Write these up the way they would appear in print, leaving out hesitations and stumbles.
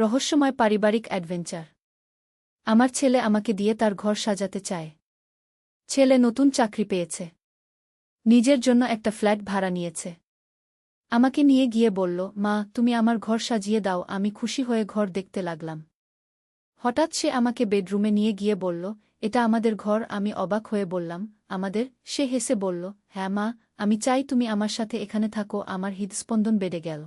রহস্যময় পারিবারিক অ্যাডভেঞ্চার। আমার ছেলে আমাকে দিয়ে তার ঘর সাজাতে চায়। ছেলে নতুন চাকরি পেয়েছে। নিজের জন্য একটা ফ্ল্যাট ভাড়া নিয়েছে। আমাকে নিয়ে গিয়ে বলল, মা, তুমি আমার ঘর সাজিয়ে দাও। আমি খুশি হয়ে ঘর দেখতে লাগলাম। হঠাৎ সে আমাকে বেডরুমে নিয়ে গিয়ে বলল, এটা আমাদের ঘর। আমি অবাক হয়ে বললাম, আমাদের? সে হেসে বলল, হ্যাঁ মা, আমি চাই তুমি আমার সাথে এখানে থাকো। আমার হৃদস্পন্দন বেড়ে গেল।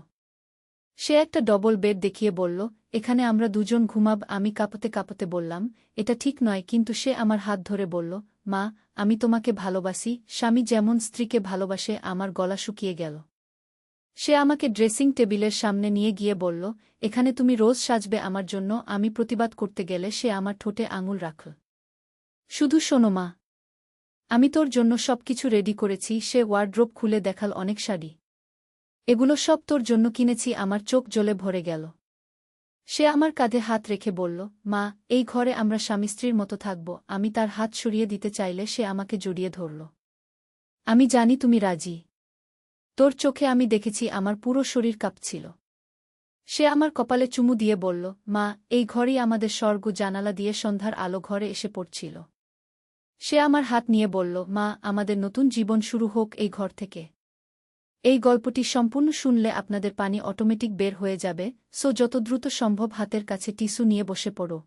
সে একটা ডবল বেড দেখিয়ে বলল, এখানে আমরা দুজন ঘুমাব। আমি কাঁপতে কাঁপতে বললাম, এটা ঠিক নয়। কিন্তু সে আমার হাত ধরে বলল, মা, আমি তোমাকে ভালোবাসি। স্বামী যেমন স্ত্রীকে ভালোবাসে। আমার গলা শুকিয়ে গেল। সে আমাকে ড্রেসিং টেবিলের সামনে নিয়ে গিয়ে বলল, এখানে তুমি রোজ সাজবে আমার জন্য। আমি প্রতিবাদ করতে গেলে সে আমার ঠোঁটে আঙুল রাখল। শুধু শোনো মা, আমি তোর জন্য সবকিছু রেডি করেছি। সে ওয়ার্ড্রোব খুলে দেখাল অনেক শাড়ি। এগুলো সব তোর জন্য কিনেছি। আমার চোখ জ্বলে ভরে গেল। সে আমার কাঁধে হাত রেখে বলল, মা, এই ঘরে আমরা স্বামী স্ত্রীর মতো থাকব। আমি তার হাত সরিয়ে দিতে চাইলে সে আমাকে জড়িয়ে ধরল। আমি জানি তুমি রাজি। তোর চোখে আমি দেখেছি। আমার পুরো শরীর কাঁপছিল। সে আমার কপালে চুমু দিয়ে বলল, মা, এই ঘরই আমাদের স্বর্গ। জানালা দিয়ে সন্ধ্যার আলো ঘরে এসে পড়ছিল। সে আমার হাত নিয়ে বলল, মা, আমাদের নতুন জীবন শুরু হোক এই ঘর থেকে। এই গল্পটি সম্পূর্ণ শুনলে আপনাদের পানি অটোমেটিক বের হয়ে যাবে। সো যত দ্রুত সম্ভব হাতের কাছে টিস্যু নিয়ে বসে পড়ো।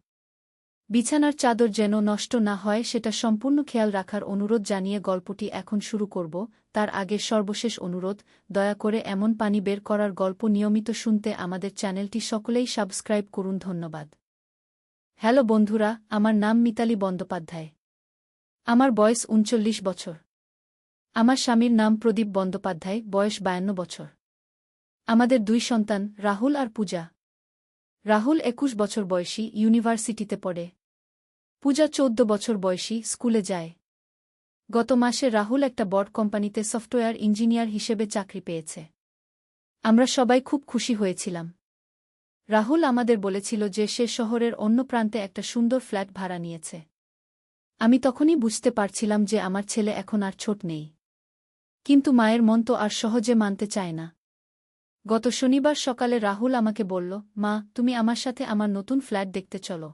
বিছানার চাদর যেন নষ্ট না হয় সেটা সম্পূর্ণ খেয়াল রাখার অনুরোধ জানিয়ে গল্পটি এখন শুরু করব। তার আগে সর্বশেষ অনুরোধ, দয়া করে এমন পানি বের করার গল্প নিয়মিত শুনতে আমাদের চ্যানেলটি সকলেই সাবস্ক্রাইব করুন। ধন্যবাদ। হ্যালো বন্ধুরা, আমার নাম মিতালি বন্দ্যোপাধ্যায়। আমার বয়স ৩৯ বছর। আমার স্বামীর নাম প্রদীপ বন্দ্যোপাধ্যায়, বয়স ৫২ বছর। আমাদের ২ সন্তান, রাহুল আর পূজা। রাহুল ২১ বছর বয়সী, ইউনিভার্সিটিতে পড়ে। পূজা ১৪ বছর বয়সী, স্কুলে যায়। গত মাসে রাহুল একটা বড় কোম্পানিতে সফটওয়্যার ইঞ্জিনিয়ার হিসেবে চাকরি পেয়েছে। আমরা সবাই খুব খুশি হয়েছিলাম। রাহুল আমাদের বলেছিল যে সে শহরের অন্য প্রান্তে একটা সুন্দর ফ্ল্যাট ভাড়া নিয়েছে। আমি তখনই বুঝতে পারছিলাম যে আমার ছেলে এখন আর ছোট নেই। কিন্তু মায়ের মন তো আর সহজে মানতে চায় না। গত শনিবার সকালে রাহুল আমাকে বলল, মা, তুমি আমার সাথে আমার নতুন ফ্ল্যাট দেখতে চলো।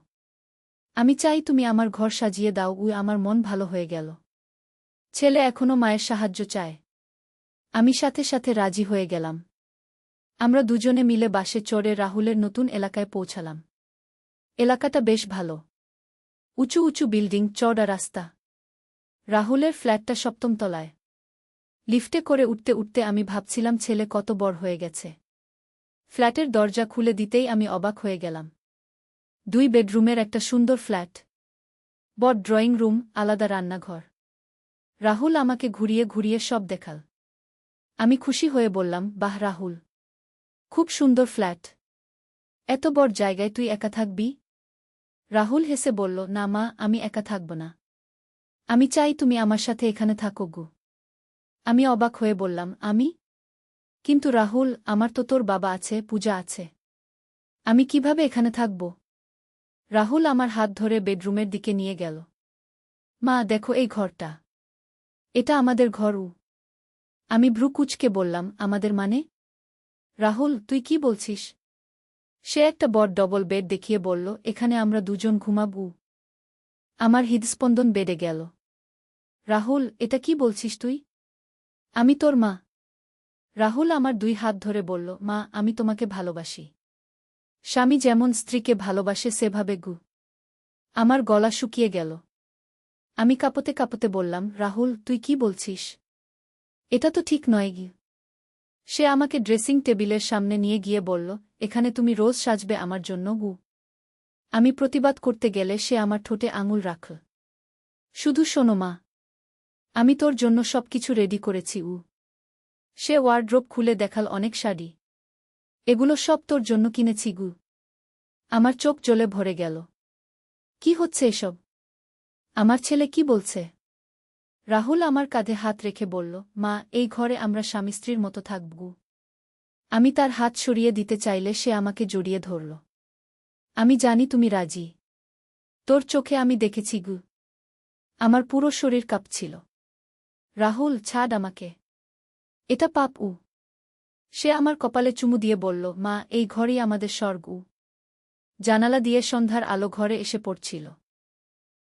আমি চাই তুমি আমার ঘর সাজিয়ে দাও। আমার মন ভালো হয়ে গেল। ছেলে এখনও মায়ের সাহায্য চায়। আমি সাথে সাথে রাজি হয়ে গেলাম। আমরা দুজনে মিলে বাসে চড়ে রাহুলের নতুন এলাকায় পৌঁছালাম। এলাকাটা বেশ ভালো। উঁচু উঁচু বিল্ডিং, চওড়া রাস্তা। রাহুলের ফ্ল্যাটটা ৭ম তলায়। লিফটে করে উঠতে উঠতে আমি ভাবছিলাম ছেলে কত বড় হয়ে গেছে। ফ্ল্যাটের দরজা খুলে দিতেই আমি অবাক হয়ে গেলাম। ২ বেডরুমের একটা সুন্দর ফ্ল্যাট। বড় ড্রয়িং রুম, আলাদা রান্নাঘর। রাহুল আমাকে ঘুরিয়ে ঘুরিয়ে সব দেখাল। আমি খুশি হয়ে বললাম, বাহ রাহুল, খুব সুন্দর ফ্ল্যাট। এত বড় জায়গায় তুই একা থাকবি? রাহুল হেসে বলল, না মা, আমি একা থাকব না। আমি চাই তুমি আমার সাথে এখানে থাকো গো। আমি অবাক হয়ে বললাম, আমি? কিন্তু রাহুল, আমার তো তোর বাবা আছে, পূজা আছে। আমি কিভাবে এখানে থাকব? রাহুল আমার হাত ধরে বেডরুমের দিকে নিয়ে গেল। মা, দেখো এই ঘরটা। এটা আমাদের ঘর। আমি ভ্রু কুঁচকে বললাম, আমাদের মানে? রাহুল, তুই কি বলছিস? সে একটা বড় ডবল বেড দেখিয়ে বলল, এখানে আমরা দুজন ঘুমাব। আমার হৃদস্পন্দন বেড়ে গেল। রাহুল, এটা কি বলছিস তুই? আমি তোর মা। রাহুল আমার ২ হাত ধরে বলল, মা, আমি তোমাকে ভালোবাসি। স্বামী যেমন স্ত্রীকে ভালোবাসে সেভাবে গু। আমার গলা শুকিয়ে গেল। আমি কাঁপতে কাঁপতে বললাম, রাহুল, তুই কি বলছিস? এটা তো ঠিক নয় গি। সে আমাকে ড্রেসিং টেবিলের সামনে নিয়ে গিয়ে বলল, এখানে তুমি রোজ সাজবে আমার জন্য গু। আমি প্রতিবাদ করতে গেলে সে আমার ঠোঁটে আঙুল রাখল। শুধু শোনো মা, আমি তোর জন্য সবকিছু রেডি করেছি। সে ওয়ার্ড্রোব খুলে দেখাল অনেক শাড়ি। এগুলো সব তোর জন্য কিনেছি গু। আমার চোখ জ্বলে ভরে গেল। কি হচ্ছে এসব? আমার ছেলে কি বলছে? রাহুল আমার কাঁধে হাত রেখে বলল, মা, এই ঘরে আমরা স্বামী স্ত্রীর মতো থাকব। আমি তার হাত সরিয়ে দিতে চাইলে সে আমাকে জড়িয়ে ধরল। আমি জানি তুমি রাজি। তোর চোখে আমি দেখেছি গু। আমার পুরো শরীর কাঁপছিল। রাহুল, ছাড় আমাকে। এটা পাপ। সে আমার কপালে চুমু দিয়ে বলল, মা, এই ঘরই আমাদের স্বর্গ। জানালা দিয়ে সন্ধ্যার আলো ঘরে এসে পড়ছিল।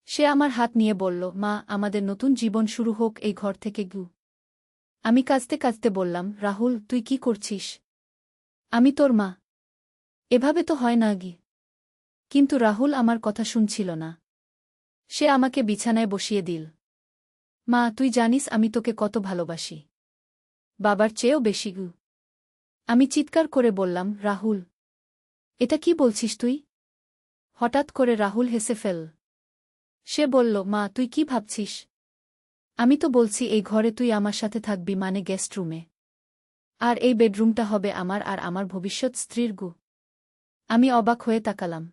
সে আমার হাত নিয়ে বলল, মা, আমাদের নতুন জীবন শুরু হোক এই ঘর থেকে গু। আমি কাঁদতে কাঁদতে বললাম, রাহুল, তুই কি করছিস? আমি তোর মা। এভাবে তো হয় না গি। কিন্তু রাহুল আমার কথা শুনছিল না। সে আমাকে বিছানায় বসিয়ে দিল। মা, তুই জানিস আমি তোকে কত ভালোবাসি। বাবার চেয়েও বেশি গু। আমি চিৎকার করে বললাম, রাহুল, এটা কি বলছিস তুই? হঠাৎ করে রাহুল হেসে ফেল। সে বলল, মা, তুই কি ভাবছিস? আমি তো বলছি এই ঘরে তুই আমার সাথে থাকবি, মানে গেস্ট রুমে। আর এই বেডরুমটা হবে আমার আর আমার ভবিষ্যৎ স্ত্রীর গু। আমি অবাক হয়ে তাকালাম।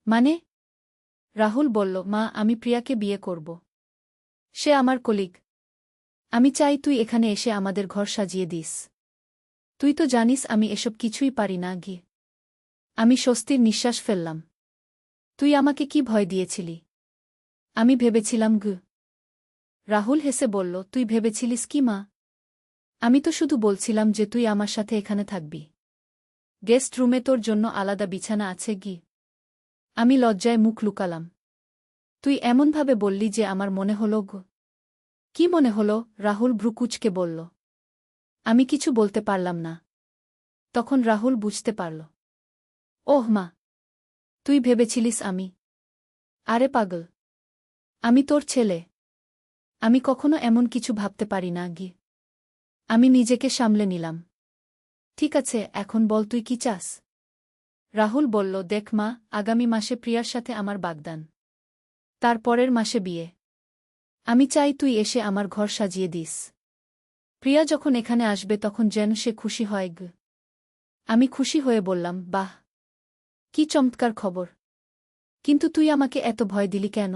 মানে? রাহুল বলল, মা, আমি প্রিয়াকে বিয়ে করব। সে আমার কলিগ। আমি চাই তুই এখানে এসে আমাদের ঘর সাজিয়ে দিস। তুই তো জানিস আমি এসব কিছুই পারি না গি। আমি স্বস্তির নিঃশ্বাস ফেললাম। তুই আমাকে কি ভয় দিয়েছিলি? আমি ভেবেছিলাম গু। রাহুল হেসে বলল, তুই ভেবেছিলিস কি মা? আমি তো শুধু বলছিলাম যে তুই আমার সাথে এখানে থাকবি। গেস্ট রুমে তোর জন্য আলাদা বিছানা আছে গি। আমি লজ্জায় মুখ লুকালাম। তুই এমনভাবে বললি যে আমার মনে হল গো। কি মনে হল? রাহুল ভ্রুকুচকে বলল। আমি কিছু বলতে পারলাম না। তখন রাহুল বুঝতে পারল। ওহ মা, তুই ভেবেছিলিস আমি? আরে পাগল, আমি তোর ছেলে। আমি কখনো এমন কিছু ভাবতে পারি না গি। আমি নিজেকে সামলে নিলাম। ঠিক আছে, এখন বল তুই কি চাস? রাহুল বলল, দেখ মা, আগামী মাসে প্রিয়ার সাথে আমার বাগদান। তার পরের মাসে বিয়ে। আমি চাই তুই এসে আমার ঘর সাজিয়ে দিস। প্রিয়া যখন এখানে আসবে তখন যেন সে খুশি হয় গ। আমি খুশি হয়ে বললাম, বাহ, কি চমৎকার খবর। কিন্তু তুই আমাকে এত ভয় দিলি কেন?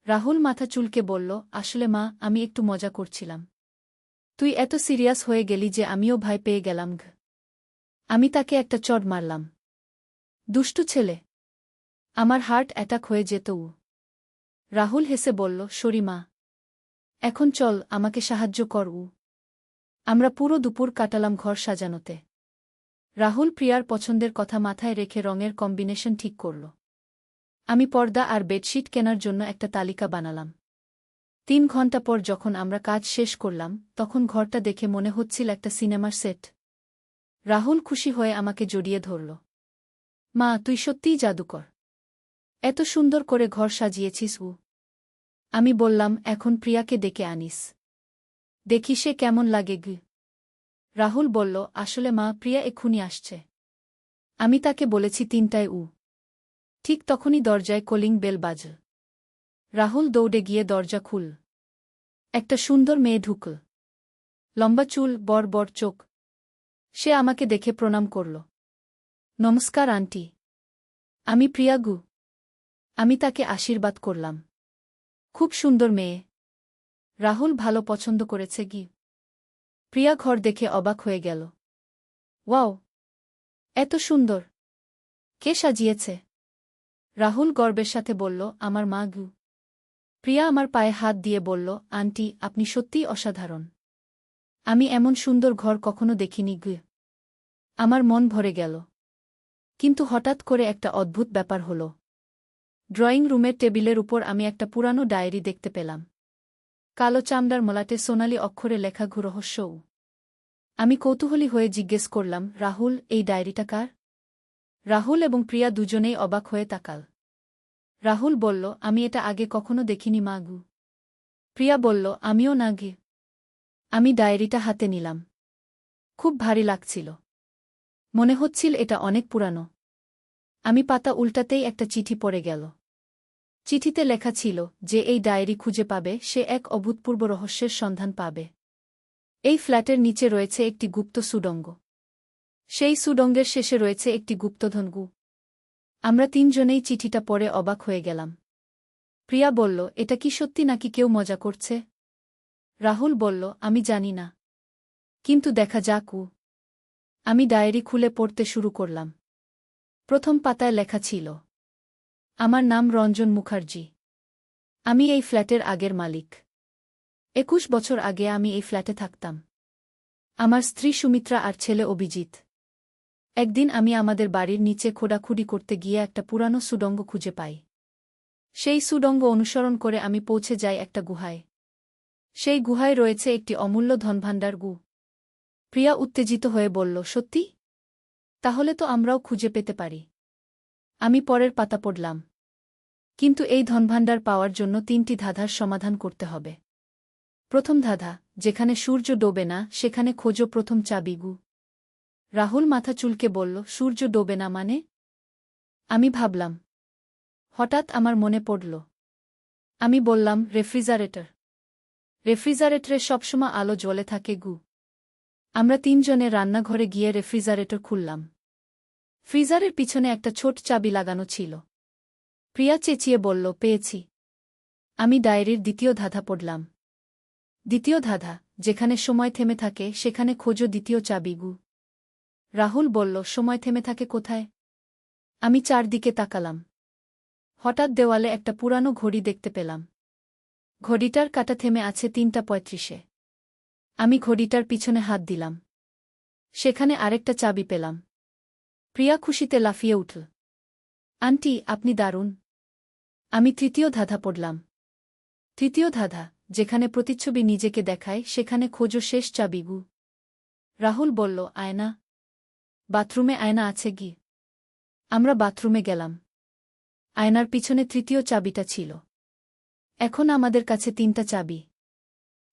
রাহুল মাথা চুলকে বলল, আসলে মা, আমি একটু মজা করছিলাম। তুই এত সিরিয়াস হয়ে গেলি যে আমিও ভয় পেয়ে গেলাম গ। আমি তাকে একটা চড় মারলাম। দুষ্টু ছেলে। আমার হার্ট অ্যাটাক হয়ে যেত। রাহুল হেসে বলল, সরি মা। এখন চল, আমাকে সাহায্য কর। আমরা পুরো দুপুর কাটালাম ঘর সাজানোতে। রাহুল প্রিয়ার পছন্দের কথা মাথায় রেখে রঙের কম্বিনেশন ঠিক করল। আমি পর্দা আর বেডশিট কেনার জন্য একটা তালিকা বানালাম। 3 ঘন্টা পর যখন আমরা কাজ শেষ করলাম তখন ঘরটা দেখে মনে হচ্ছিল একটা সিনেমার সেট। রাহুল খুশি হয়ে আমাকে জড়িয়ে ধরল। মা, তুই সত্যিই জাদুকর। এত সুন্দর করে ঘর সাজিয়েছিস। আমি বললাম, এখন প্রিয়াকে ডেকে আনিস। দেখি সে কেমন লাগে গি। রাহুল বলল, আসলে মা, প্রিয়া এক্ষুনি আসছে। আমি তাকে বলেছি 3টায়। ঠিক তখনই দরজায় কলিং বেল বাজল। রাহুল দৌড়ে গিয়ে দরজা খুল। একটা সুন্দর মেয়ে ঢুকল। লম্বা চুল, বড় বড় চোখ। সে আমাকে দেখে প্রণাম করল। নমস্কার আন্টি। আমি প্রিয়া গু। আমি তাকে আশীর্বাদ করলাম। খুব সুন্দর মেয়ে। রাহুল ভালো পছন্দ করেছে গি। প্রিয়া ঘর দেখে অবাক হয়ে গেল। ওয়াও, এত সুন্দর। কে সাজিয়েছে? রাহুল গর্বের সাথে বলল, আমার মা গু। প্রিয়া আমার পায়ে হাত দিয়ে বলল, আন্টি, আপনি সত্যিই অসাধারণ। আমি এমন সুন্দর ঘর কখনো দেখিনি গু। আমার মন ভরে গেল। কিন্তু হঠাৎ করে একটা অদ্ভুত ব্যাপার হল। ড্রয়িং রুমের টেবিলের উপর আমি একটা পুরানো ডায়েরি দেখতে পেলাম। কালো চামড়ার মলাটে সোনালি অক্ষরে লেখা ঘু রহস্য। আমি কৌতূহলী হয়ে জিজ্ঞেস করলাম, রাহুল, এই ডায়েরিটা কার? রাহুল এবং প্রিয়া দুজনেই অবাক হয়ে তাকাল। রাহুল বলল, আমি এটা আগে কখনো দেখিনি মা গু। প্রিয়া বলল, আমিও না গে। আমি ডায়েরিটা হাতে নিলাম। খুব ভারী লাগছিল। মনে হচ্ছিল এটা অনেক পুরানো। আমি পাতা উল্টাতেই একটা চিঠি পড়ে গেল। চিঠিতে লেখা ছিল, যে এই ডায়েরি খুঁজে পাবে সে এক অভূতপূর্ব রহস্যের সন্ধান পাবে। এই ফ্ল্যাটের নিচে রয়েছে একটি গুপ্ত সুড়ঙ্গ। সেই সুড়ঙ্গের শেষে রয়েছে একটি গুপ্তধন গু। আমরা 3জনেই চিঠিটা পড়ে অবাক হয়ে গেলাম। প্রিয়া বলল, এটা কি সত্যি নাকি কেউ মজা করছে? রাহুল বলল, আমি জানি না। কিন্তু দেখা যাক। আমি ডায়েরি খুলে পড়তে শুরু করলাম। প্রথম পাতায় লেখা ছিল, আমার নাম রঞ্জন মুখার্জি। আমি এই ফ্ল্যাটের আগের মালিক। 21 বছর আগে আমি এই ফ্ল্যাটে থাকতাম। আমার স্ত্রী সুমিত্রা আর ছেলে অভিজিৎ। একদিন আমি আমাদের বাড়ির নিচে খোঁড়াখুড়ি করতে গিয়ে একটা পুরানো সুড়ঙ্গ খুঁজে পাই। সেই সুড়ঙ্গ অনুসরণ করে আমি পৌঁছে যাই একটা গুহায়। সেই গুহায় রয়েছে একটি অমূল্য ধনভাণ্ডার গু। প্রিয়া উত্তেজিত হয়ে বলল, সত্যি? তাহলে তো আমরাও খুঁজে পেতে পারি। আমি পরের পাতা পড়লাম। কিন্তু এই ধনভাণ্ডার পাওয়ার জন্য ৩টি ধাঁধার সমাধান করতে হবে। প্রথম ধাঁধা, যেখানে সূর্য ডোবে না সেখানে খোঁজো প্রথম চাবি গু। রাহুল মাথা চুলকে বলল, সূর্য ডোবে না মানে? আমি ভাবলাম। হঠাৎ আমার মনে পড়ল। আমি বললাম, রেফ্রিজারেটর। রেফ্রিজারেটরে সবসময় আলো জ্বলে থাকে গু। আমরা ৩ জনে রান্নাঘরে গিয়ে রেফ্রিজারেটর খুললাম। ফ্রিজারের পিছনে একটা ছোট চাবি লাগানো ছিল। প্রিয়া চেঁচিয়ে বলল, পেয়েছি। আমি ডায়েরির দ্বিতীয় ধাঁধা পড়লাম। দ্বিতীয় ধাঁধা, যেখানে সময় থেমে থাকে সেখানে খোঁজো দ্বিতীয় চাবি গু। রাহুল বলল, সময় থেমে থাকে কোথায়? আমি চারদিকে তাকালাম। হঠাৎ দেওয়ালে একটা পুরানো ঘড়ি দেখতে পেলাম। ঘড়িটার কাঁটা থেমে আছে ৩:৩৫-এ। আমি ঘড়িটার পিছনে হাত দিলাম। সেখানে আরেকটা চাবি পেলাম। প্রিয়া খুশিতে লাফিয়ে উঠল। আন্টি, আপনি দারুণ। আমি তৃতীয় ধাঁধা পড়লাম। তৃতীয় ধাঁধা, যেখানে প্রতিচ্ছবি নিজেকে দেখায় সেখানে খোঁজো শেষ চাবি গু। রাহুল বলল, আয়না। বাথরুমে আয়না আছে কি? আমরা বাথরুমে গেলাম। আয়নার পিছনে তৃতীয় চাবিটা ছিল। এখন আমাদের কাছে ৩টা চাবি।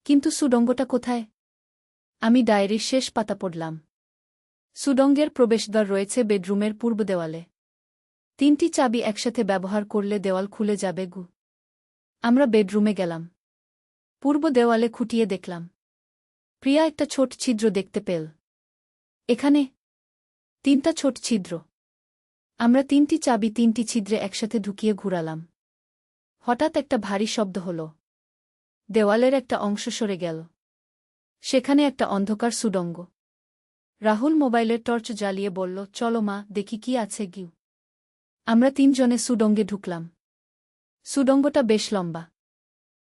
কিন্তু সুড়ঙ্গটা কোথায়? আমি ডায়েরির শেষ পাতা পড়লাম। সুড়ঙ্গের প্রবেশদ্বার রয়েছে বেডরুমের পূর্ব দেওয়ালে। ৩টি চাবি একসাথে ব্যবহার করলে দেওয়াল খুলে যাবে গু। আমরা বেডরুমে গেলাম। পূর্ব দেওয়ালে খুঁটিয়ে দেখলাম। প্রিয়া একটা ছোট ছিদ্র দেখতে পেল। এখানে ৩টা ছোট ছিদ্র। আমরা ৩টি চাবি ৩টি ছিদ্রে একসাথে ঢুকিয়ে ঘুরালাম। হঠাৎ একটা ভারী শব্দ হল। দেওয়ালের একটা অংশ সরে গেল। সেখানে একটা অন্ধকার সুড়ঙ্গ। রাহুল মোবাইলের টর্চ জ্বালিয়ে বলল, চলো মা, দেখি কি আছে গিউ। আমরা ৩ জনে সুড়ঙ্গে ঢুকলাম। সুড়ঙ্গটা বেশ লম্বা।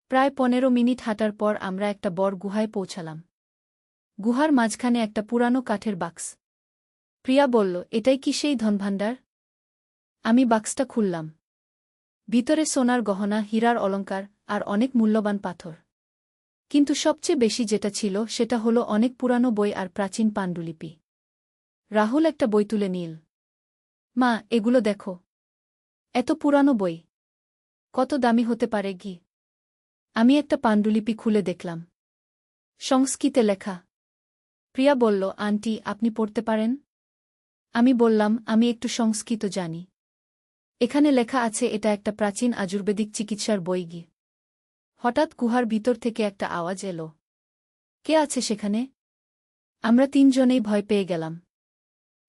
প্রায় ১৫ মিনিট হাঁটার পর আমরা একটা বড় গুহায় পৌঁছালাম। গুহার মাঝখানে একটা পুরানো কাঠের বাক্স। প্রিয়া বলল, এটাই কি সেই ধনভাণ্ডার? আমি বাক্সটা খুললাম। ভিতরে সোনার গহনা, হীরার অলংকার আর অনেক মূল্যবান পাথর। কিন্তু সবচেয়ে বেশি যেটা ছিল সেটা হলো অনেক পুরানো বই আর প্রাচীন পাণ্ডুলিপি। রাহুল একটা বই তুলে নিল। মা, এগুলো দেখো। এত পুরানো বই। কত দামি হতে পারে গি? আমি একটা পাণ্ডুলিপি খুলে দেখলাম। সংস্কৃতে লেখা। প্রিয়া বলল, আন্টি, আপনি পড়তে পারেন? আমি বললাম, আমি একটু সংস্কৃত জানি। এখানে লেখা আছে এটা একটা প্রাচীন আয়ুর্বেদিক চিকিৎসার বই গি। হঠাৎ গুহার ভিতর থেকে একটা আওয়াজ এলো। কে আছে সেখানে? আমরা ৩ জনেই ভয় পেয়ে গেলাম।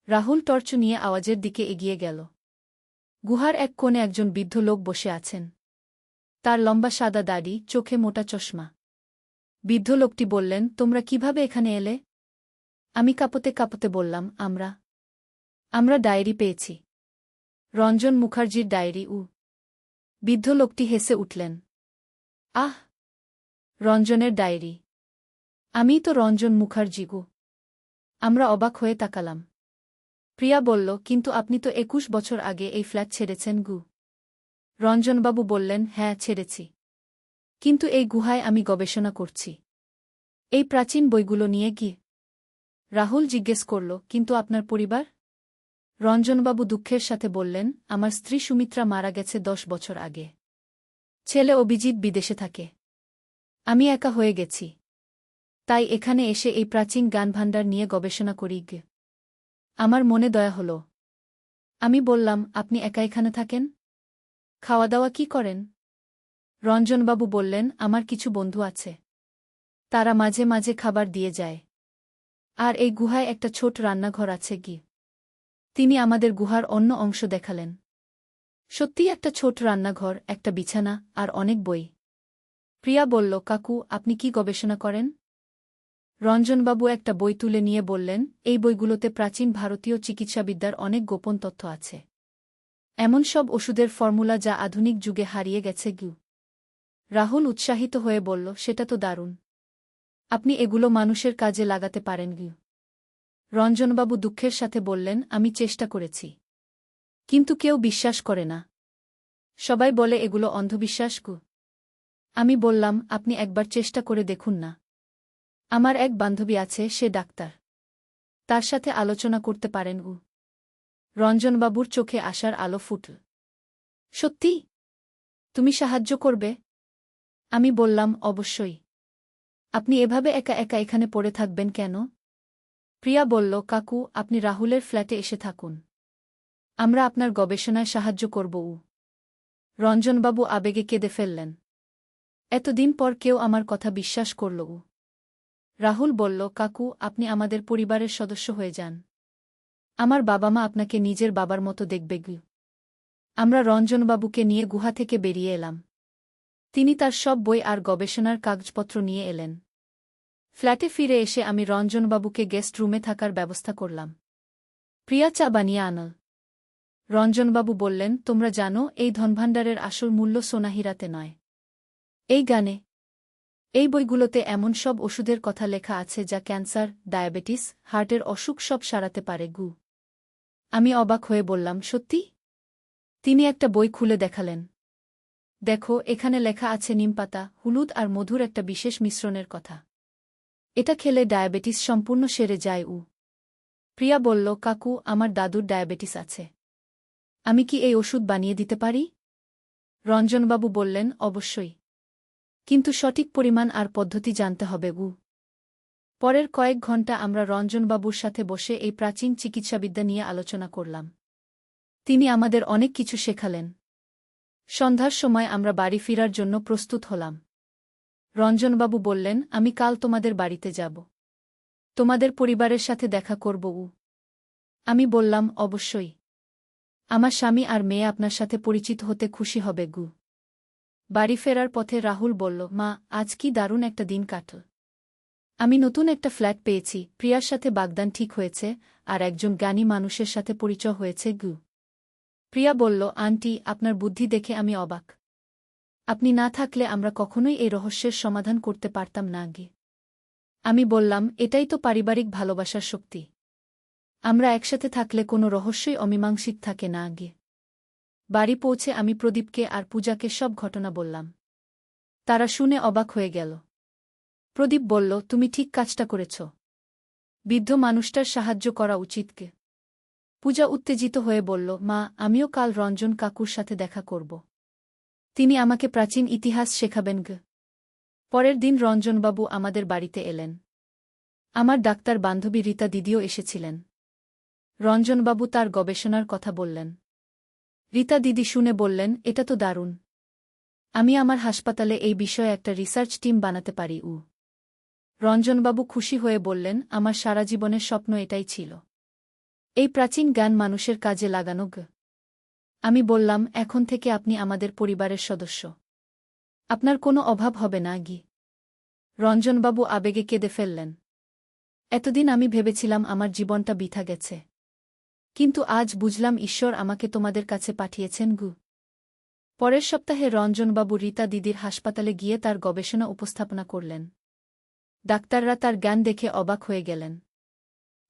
রাহুল টর্চ নিয়ে আওয়াজের দিকে এগিয়ে গেল। গুহার এক কোণে একজন বৃদ্ধ লোক বসে আছেন। তার লম্বা সাদা দাড়ি, চোখে মোটা চশমা। বৃদ্ধ লোকটি বললেন, তোমরা কিভাবে এখানে এলে? আমি কাঁপতে কাঁপতে বললাম, আমরা ডায়েরি পেয়েছি। রঞ্জন মুখার্জির ডায়েরি। বৃদ্ধ লোকটি হেসে উঠলেন। আহ, রঞ্জনের ডায়েরি। আমিই তো রঞ্জন মুখার্জি গো। আমরা অবাক হয়ে তাকালাম। প্রিয়া বলল, কিন্তু আপনি তো ২১ বছর আগে এই ফ্ল্যাট ছেড়েছেন গু। রঞ্জনবাবু বললেন, হ্যাঁ, ছেড়েছি। কিন্তু এই গুহায় আমি গবেষণা করছি। এই প্রাচীন বইগুলো নিয়ে কি? রাহুল জিজ্ঞেস করল, কিন্তু আপনার পরিবার? রঞ্জনবাবু দুঃখের সাথে বললেন, আমার স্ত্রী সুমিত্রা মারা গেছে ১০ বছর আগে। ছেলে অভিজিৎ বিদেশে থাকে। আমি একা হয়ে গেছি। তাই এখানে এসে এই প্রাচীন জ্ঞানভাণ্ডার নিয়ে গবেষণা করি গে। আমার মনে দয়া হল। আমি বললাম, আপনি একা এখানে থাকেন? খাওয়া দাওয়া কি করেন? রঞ্জনবাবু বললেন, আমার কিছু বন্ধু আছে। তারা মাঝে মাঝে খাবার দিয়ে যায়। আর এই গুহায় একটা ছোট রান্নাঘর আছে গি। তিনি আমাদের গুহার অন্য অংশ দেখালেন। সত্যিই একটা ছোট রান্নাঘর, একটা বিছানা আর অনেক বই। প্রিয়া বলল, কাকু, আপনি কি গবেষণা করেন? রঞ্জনবাবু একটা বই তুলে নিয়ে বললেন, এই বইগুলোতে প্রাচীন ভারতীয় চিকিৎসাবিদ্যার অনেক গোপন তথ্য আছে। এমন সব ওষুধের ফর্মুলা যা আধুনিক যুগে হারিয়ে গেছে গু। রাহুল উৎসাহিত হয়ে বলল, সেটা তো দারুণ। আপনি এগুলো মানুষের কাজে লাগাতে পারেন গু। রঞ্জনবাবু দুঃখের সাথে বললেন, আমি চেষ্টা করেছি। কিন্তু কেউ বিশ্বাস করে না। সবাই বলে এগুলো অন্ধবিশ্বাস গু। আমি বললাম, আপনি একবার চেষ্টা করে দেখুন না। আমার এক বান্ধবী আছে, সে ডাক্তার। তার সাথে আলোচনা করতে পারেন উ। রঞ্জনবাবুর চোখে আসার আলো ফুটল। সত্যি? তুমি সাহায্য করবে? আমি বললাম, অবশ্যই। আপনি এভাবে একা একা এখানে পড়ে থাকবেন কেন? প্রিয়া বলল, কাকু, আপনি রাহুলের ফ্ল্যাটে এসে থাকুন। আমরা আপনার গবেষণায় সাহায্য করব উ। রঞ্জনবাবু আবেগে কেঁদে ফেললেন। এতদিন পর কেউ আমার কথা বিশ্বাস করল উ। রাহুল বলল, কাকু, আপনি আমাদের পরিবারের সদস্য হয়ে যান। আমার বাবা মা আপনাকে নিজের বাবার মতো দেখবে গু। আমরা রঞ্জনবাবুকে নিয়ে গুহা থেকে বেরিয়ে এলাম। তিনি তার সব বই আর গবেষণার কাগজপত্র নিয়ে এলেন। ফ্ল্যাটে ফিরে এসে আমি রঞ্জনবাবুকে গেস্ট রুমে থাকার ব্যবস্থা করলাম। প্রিয়া চা বানিয়ে আনল। রঞ্জনবাবু বললেন, তোমরা জানো, এই ধনভাণ্ডারের আসল মূল্য সোনাহীরাতে নয়, এই গানে। এই বইগুলোতে এমন সব ওষুধের কথা লেখা আছে যা ক্যান্সার, ডায়াবেটিস, হার্টের অসুখ সব সারাতে পারে গু। আমি অবাক হয়ে বললাম, সত্যি? তিনি একটা বই খুলে দেখালেন। দেখো, এখানে লেখা আছে নিমপাতা, হলুদ আর মধুর একটা বিশেষ মিশ্রণের কথা। এটা খেলে ডায়াবেটিস সম্পূর্ণ সেরে যায় উ। প্রিয়া বলল, কাকু, আমার দাদুর ডায়াবেটিস আছে। আমি কি এই ওষুধ বানিয়ে দিতে পারি? রঞ্জনবাবু বললেন, অবশ্যই। কিন্তু সঠিক পরিমাণ আর পদ্ধতি জানতে হবে গু। পরের কয়েক ঘণ্টা আমরা রঞ্জনবাবুর সাথে বসে এই প্রাচীন চিকিৎসাবিদ্যা নিয়ে আলোচনা করলাম। তিনি আমাদের অনেক কিছু শেখালেন। সন্ধ্যার সময় আমরা বাড়ি ফেরার জন্য প্রস্তুত হলাম। রঞ্জনবাবু বললেন, আমি কাল তোমাদের বাড়িতে যাব। তোমাদের পরিবারের সাথে দেখা করব উ। আমি বললাম, অবশ্যই। আমার স্বামী আর মেয়ে আপনার সাথে পরিচিত হতে খুশি হবে গু। বাড়ি ফেরার পথে রাহুল বলল, মা, আজ কি দারুণ একটা দিন কাটল। আমি নতুন একটা ফ্ল্যাট পেয়েছি, প্রিয়ার সাথে বাগদান ঠিক হয়েছে, আর একজন জ্ঞানী মানুষের সাথে পরিচয় হয়েছে গু। প্রিয়া বলল, আন্টি, আপনার বুদ্ধি দেখে আমি অবাক। আপনি না থাকলে আমরা কখনোই এই রহস্যের সমাধান করতে পারতাম না গে। আমি বললাম, এটাই তো পারিবারিক ভালোবাসার শক্তি। আমরা একসাথে থাকলে কোনো রহস্যই অমীমাংসিত থাকে না গে। বাড়ি পৌঁছে আমি প্রদীপকে আর পূজাকে সব ঘটনা বললাম। তারা শুনে অবাক হয়ে গেল। প্রদীপ বলল, তুমি ঠিক কাজটা করেছ। বৃদ্ধ মানুষটার সাহায্য করা উচিত কে। পূজা উত্তেজিত হয়ে বলল, মা, আমিও কাল রঞ্জন কাকুর সাথে দেখা করব। তিনি আমাকে প্রাচীন ইতিহাস শেখাবেন গে। পরের দিন রঞ্জনবাবু আমাদের বাড়িতে এলেন। আমার ডাক্তার বান্ধবী রীতা দিদিও এসেছিলেন। রঞ্জনবাবু তার গবেষণার কথা বললেন। রীতা দিদি শুনে বললেন, এটা তো দারুণ। আমি আমার হাসপাতালে এই বিষয়ে একটা রিসার্চ টিম বানাতে পারি উ। রঞ্জনবাবু খুশি হয়ে বললেন, আমার সারা জীবনের স্বপ্ন এটাই ছিল, এই প্রাচীন জ্ঞান মানুষের কাজে লাগানো গ। আমি বললাম, এখন থেকে আপনি আমাদের পরিবারের সদস্য। আপনার কোনো অভাব হবে না গি। রঞ্জনবাবু আবেগে কেঁদে ফেললেন। এতদিন আমি ভেবেছিলাম আমার জীবনটা বৃথা গেছে। কিন্তু আজ বুঝলাম ঈশ্বর আমাকে তোমাদের কাছে পাঠিয়েছেন গু। পরের সপ্তাহে রঞ্জনবাবু রীতা দিদির হাসপাতালে গিয়ে তার গবেষণা উপস্থাপনা করলেন। ডাক্তাররা তার জ্ঞান দেখে অবাক হয়ে গেলেন।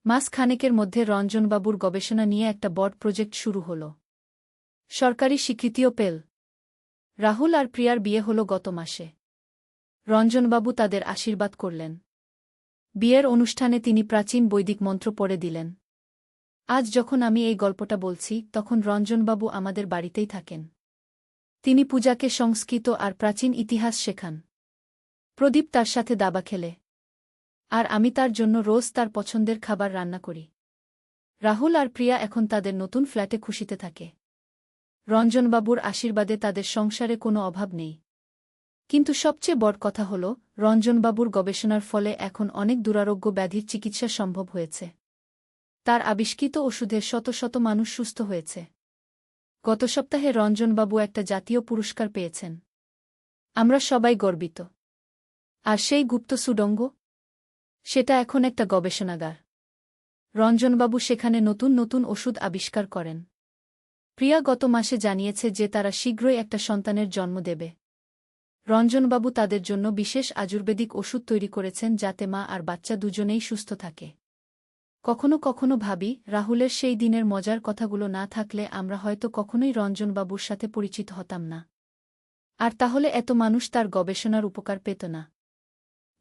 মাস খানেকের মধ্যে রঞ্জনবাবুর গবেষণা নিয়ে একটা বড় প্রজেক্ট শুরু হল। সরকারি স্বীকৃতিও পেল। রাহুল আর প্রিয়ার বিয়ে হল গত মাসে। রঞ্জনবাবু তাদের আশীর্বাদ করলেন। বিয়ের অনুষ্ঠানে তিনি প্রাচীন বৈদিক মন্ত্র পড়ে দিলেন। আজ যখন আমি এই গল্পটা বলছি, তখন রঞ্জনবাবু আমাদের বাড়িতেই থাকেন। তিনি পূজাকে সংস্কৃত আর প্রাচীন ইতিহাস শেখান। প্রদীপ তার সাথে দাবা খেলে। আর আমি তার জন্য রোজ তার পছন্দের খাবার রান্না করি। রাহুল আর প্রিয়া এখন তাদের নতুন ফ্ল্যাটে খুশিতে থাকে। রঞ্জনবাবুর আশীর্বাদে তাদের সংসারে কোনো অভাব নেই। কিন্তু সবচেয়ে বড় কথা হল, রঞ্জনবাবুর গবেষণার ফলে এখন অনেক দুরারোগ্য ব্যাধির চিকিৎসা সম্ভব হয়েছে। তার আবিষ্কৃত ওষুধে শত শত মানুষ সুস্থ হয়েছে। গত সপ্তাহে রঞ্জনবাবু একটা জাতীয় পুরস্কার পেয়েছেন। আমরা সবাই গর্বিত। আর সেই গুপ্ত সুড়ঙ্গ? সেটা এখন একটা গবেষণাগার। রঞ্জনবাবু সেখানে নতুন নতুন ওষুধ আবিষ্কার করেন। প্রিয়া গত মাসে জানিয়েছে যে তারা শীঘ্রই একটা সন্তানের জন্ম দেবে। রঞ্জনবাবু তাদের জন্য বিশেষ আয়ুর্বেদিক ওষুধ তৈরি করেছেন যাতে মা আর বাচ্চা দুজনেই সুস্থ থাকে। কখনো কখনো ভাবি, রাহুলের সেই দিনের মজার কথাগুলো না থাকলে আমরা হয়তো কখনোই রঞ্জনবাবুর সাথে পরিচিত হতাম না। আর তাহলে এত মানুষ তার গবেষণার উপকার পেত না।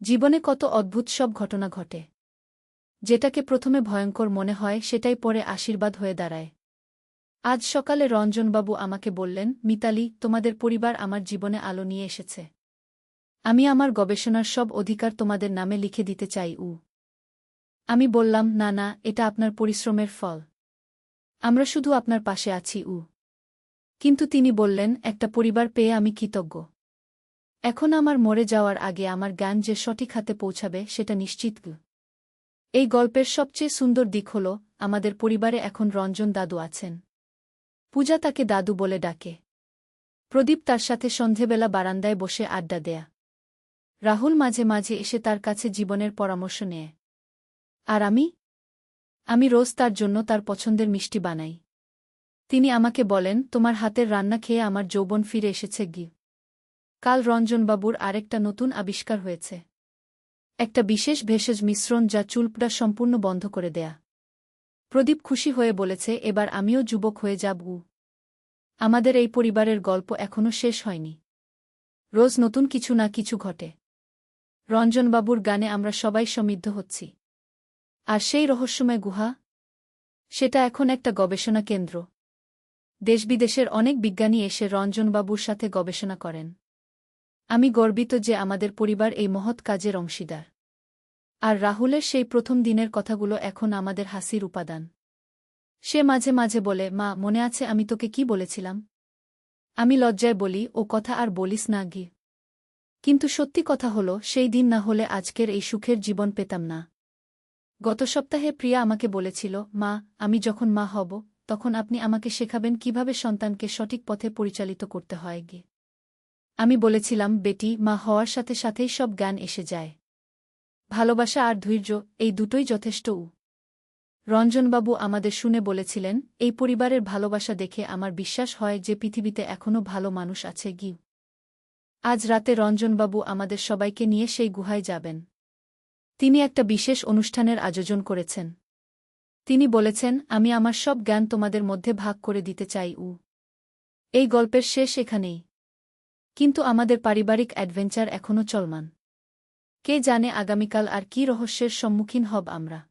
জীবনে কত অদ্ভুত সব ঘটনা ঘটে। যেটাকে প্রথমে ভয়ঙ্কর মনে হয় সেটাই পরে আশীর্বাদ হয়ে দাঁড়ায়। আজ সকালে রঞ্জনবাবু আমাকে বললেন, মিতালি, তোমাদের পরিবার আমার জীবনে আলো নিয়ে এসেছে। আমি আমার গবেষণার সব অধিকার তোমাদের নামে লিখে দিতে চাই। আমি বললাম, না না, এটা আপনার পরিশ্রমের ফল। আমরা শুধু আপনার পাশে আছি। কিন্তু তিনি বললেন, একটা পরিবার পেয়ে আমি কৃতজ্ঞ। এখন আমার মরে যাওয়ার আগে আমার জ্ঞান যে সঠিক হাতে পৌঁছাবে সেটা নিশ্চিত। এই গল্পের সবচেয়ে সুন্দর দিক হল, আমাদের পরিবারে এখন রঞ্জন দাদু আছেন। পূজা তাকে দাদু বলে ডাকে। প্রদীপ তার সাথে সন্ধেবেলা বারান্দায় বসে আড্ডা দেয়া। রাহুল মাঝে মাঝে এসে তার কাছে জীবনের পরামর্শ নেয়। আর আমি রোজ তার জন্য তার পছন্দের মিষ্টি বানাই। তিনি আমাকে বলেন, তোমার হাতের রান্না খেয়ে আমার যৌবন ফিরে এসেছে। কাল রঞ্জনবাবুর আরেকটা নতুন আবিষ্কার হয়েছে। একটা বিশেষ ভেষজ মিশ্রণ যা চুলপড়া সম্পূর্ণ বন্ধ করে দেয়া। প্রদীপ খুশি হয়ে বলেছে, এবার আমিও যুবক হয়ে যাব। আমাদের এই পরিবারের গল্প এখনো শেষ হয়নি। রোজ নতুন কিছু না কিছু ঘটে। রঞ্জনবাবুর গানে আমরা সবাই সমৃদ্ধ হচ্ছি। আর সেই রহস্যময় গুহা, সেটা এখন একটা গবেষণা কেন্দ্র। দেশবিদেশের অনেক বিজ্ঞানী এসে রঞ্জনবাবুর সাথে গবেষণা করেন। আমি গর্বিত যে আমাদের পরিবার এই মহৎ কাজের অংশীদার। আর রাহুলের সেই প্রথম দিনের কথাগুলো এখন আমাদের হাসির উপাদান। সে মাঝে মাঝে বলে, মা, মনে আছে আমি তোকে কি বলেছিলাম? আমি লজ্জায় বলি, ও কথা আর বলিস না। কিন্তু সত্যি কথা হল, সেই দিন না হলে আজকের এই সুখের জীবন পেতাম না। গত সপ্তাহে প্রিয়া আমাকে বলেছিল, মা, আমি যখন মা হব তখন আপনি আমাকে শেখাবেন কিভাবে সন্তানকে সঠিক পথে পরিচালিত করতে হয়। আমি বলেছিলাম, বেটি, মা হওয়ার সাথে সাথেই সব জ্ঞান এসে যায়। ভালোবাসা আর ধৈর্য, এই দুটোই যথেষ্ট। রঞ্জনবাবু আমাদের শুনে বলেছিলেন, এই পরিবারের ভালোবাসা দেখে আমার বিশ্বাস হয় যে পৃথিবীতে এখনও ভালো মানুষ আছে। আজ রাতে রঞ্জনবাবু আমাদের সবাইকে নিয়ে সেই গুহায় যাবেন। তিনি একটা বিশেষ অনুষ্ঠানের আয়োজন করেছেন। তিনি বলেছেন, আমি আমার সব জ্ঞান তোমাদের মধ্যে ভাগ করে দিতে চাই। এই গল্পের শেষ এখানেই। কিন্তু আমাদের পারিবারিক অ্যাডভেঞ্চার এখনও চলমান। কে জানে আগামীকাল আর কি রহস্যের সম্মুখীন হব আমরা।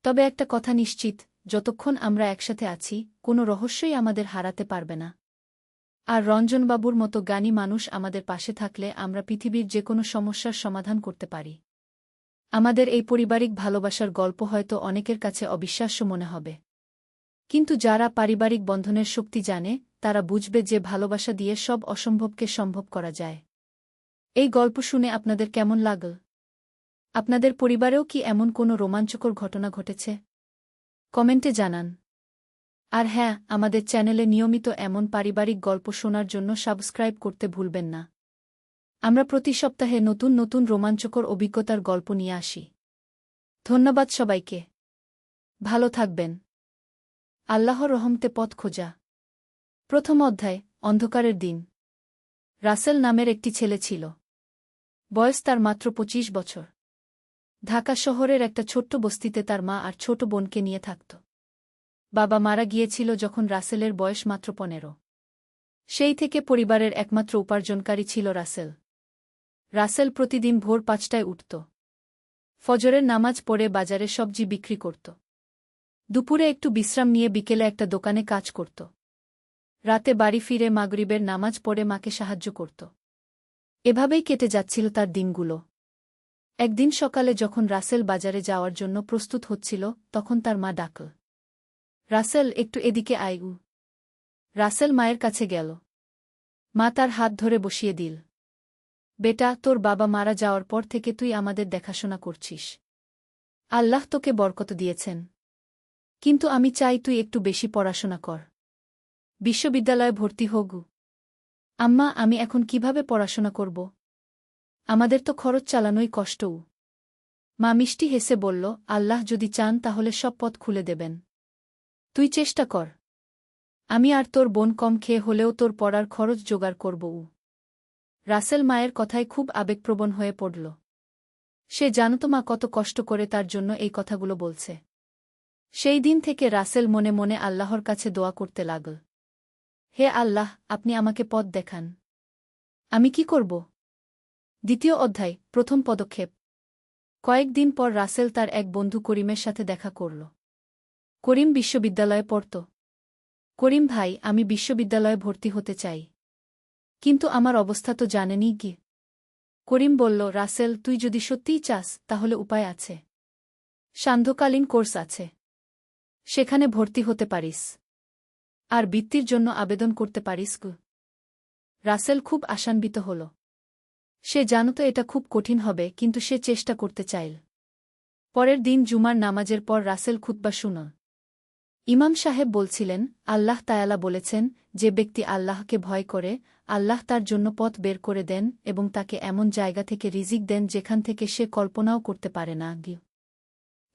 তবে একটা কথা নিশ্চিত, যতক্ষণ আমরা একসাথে আছি, কোনো রহস্যই আমাদের হারাতে পারবে না। আর রঞ্জনবাবুর মতো জ্ঞানী মানুষ আমাদের পাশে থাকলে আমরা পৃথিবীর যে কোনো সমস্যার সমাধান করতে পারি। আমাদের এই পারিবারিক ভালোবাসার গল্প হয়তো অনেকের কাছে অবিশ্বাস্য মনে হবে। কিন্তু যারা পারিবারিক বন্ধনের শক্তি জানে, তারা বুঝবে যে ভালোবাসা দিয়ে সব অসম্ভবকে সম্ভব করা যায়। এই গল্প শুনে আপনাদের কেমন লাগল? আপনাদের পরিবারেও কি এমন কোনো রোমাঞ্চকর ঘটনা ঘটেছে? কমেন্টে জানান। আর হ্যাঁ, আমাদের চ্যানেলে নিয়মিত এমন পারিবারিক গল্প শোনার জন্য সাবস্ক্রাইব করতে ভুলবেন না। আমরা প্রতি সপ্তাহে নতুন নতুন রোমাঞ্চকর অভিজ্ঞতার গল্প নিয়ে আসি। ধন্যবাদ সবাইকে। ভালো থাকবেন। আল্লাহর রহমতে পথ খোঁজা। প্রথম অধ্যায়, অন্ধকারের দিন। রাসেল নামের একটি ছেলে ছিল। বয়স তার মাত্র 25 বছর। ঢাকা শহরের একটা ছোট্ট বস্তিতে তার মা আর ছোট বোনকে নিয়ে থাকত। বাবা মারা গিয়েছিল যখন রাসেলের বয়স মাত্র 15। সেই থেকে পরিবারের একমাত্র উপার্জনকারী ছিল রাসেল। রাসেল প্রতিদিন ভোর 5টায় উঠত। ফজরের নামাজ পড়ে বাজারে সবজি বিক্রি করত। দুপুরে একটু বিশ্রাম নিয়ে বিকেলে একটা দোকানে কাজ করত। রাতে বাড়ি ফিরে মাগরিবের নামাজ পড়ে মাকে সাহায্য করত। এভাবেই কেটে যাচ্ছিল তার দিনগুলো। একদিন সকালে যখন রাসেল বাজারে যাওয়ার জন্য প্রস্তুত হচ্ছিল, তখন তার মা ডাকল, রাসেল, একটু এদিকে আয়। রাসেল মায়ের কাছে গেল। মা তার হাত ধরে বসিয়ে দিল। বেটা, তোর বাবা মারা যাওয়ার পর থেকে তুই আমাদের দেখাশোনা করছিস। আল্লাহ তোকে বরকত দিয়েছেন। কিন্তু আমি চাই তুই একটু বেশি পড়াশোনা কর। বিশ্ববিদ্যালয়ে ভর্তি হোক। আম্মা, আমি এখন কিভাবে পড়াশোনা করব? আমাদের তো খরচ চালানোই কষ্ট। মা মিষ্টি হেসে বলল, আল্লাহ যদি চান তাহলে সব পথ খুলে দেবেন। তুই চেষ্টা কর। আমি আর তোর বোন কম খেয়ে হলেও তোর পড়ার খরচ জোগাড় করব। রাসেল মায়ের কথায় খুব আবেগপ্রবণ হয়ে পড়ল। সে জানত মা কত কষ্ট করে তার জন্য এই কথাগুলো বলছে। সেই দিন থেকে রাসেল মনে মনে আল্লাহর কাছে দোয়া করতে লাগল। হে আল্লাহ, আপনি আমাকে পথ দেখান। আমি কি করব? দ্বিতীয় অধ্যায়, প্রথম পদক্ষেপ। কয়েকদিন পর রাসেল তার এক বন্ধু করিমের সাথে দেখা করল। করিম বিশ্ববিদ্যালয়ে পড়ত। করিম ভাই, আমি বিশ্ববিদ্যালয়ে ভর্তি হতে চাই। কিন্তু আমার অবস্থা তো জানেনই কি। করিম বলল, রাসেল, তুই যদি সত্যিই চাস তাহলে উপায় আছে। সান্ধ্যকালীন কোর্স আছে, সেখানে ভর্তি হতে পারিস। আর বৃত্তির জন্য আবেদন করতে পারিস। রাসেল খুব আশান্বিত হল। সে জানত এটা খুব কঠিন হবে, কিন্তু সে চেষ্টা করতে চাইল। পরের দিন জুমার নামাজের পর রাসেল খুতবা শুনল। ইমাম সাহেব বলছিলেন, আল্লাহ তায়ালা বলেছেন, যে ব্যক্তি আল্লাহকে ভয় করে, আল্লাহ তার জন্য পথ বের করে দেন এবং তাকে এমন জায়গা থেকে রিজিক দেন যেখান থেকে সে কল্পনাও করতে পারে না।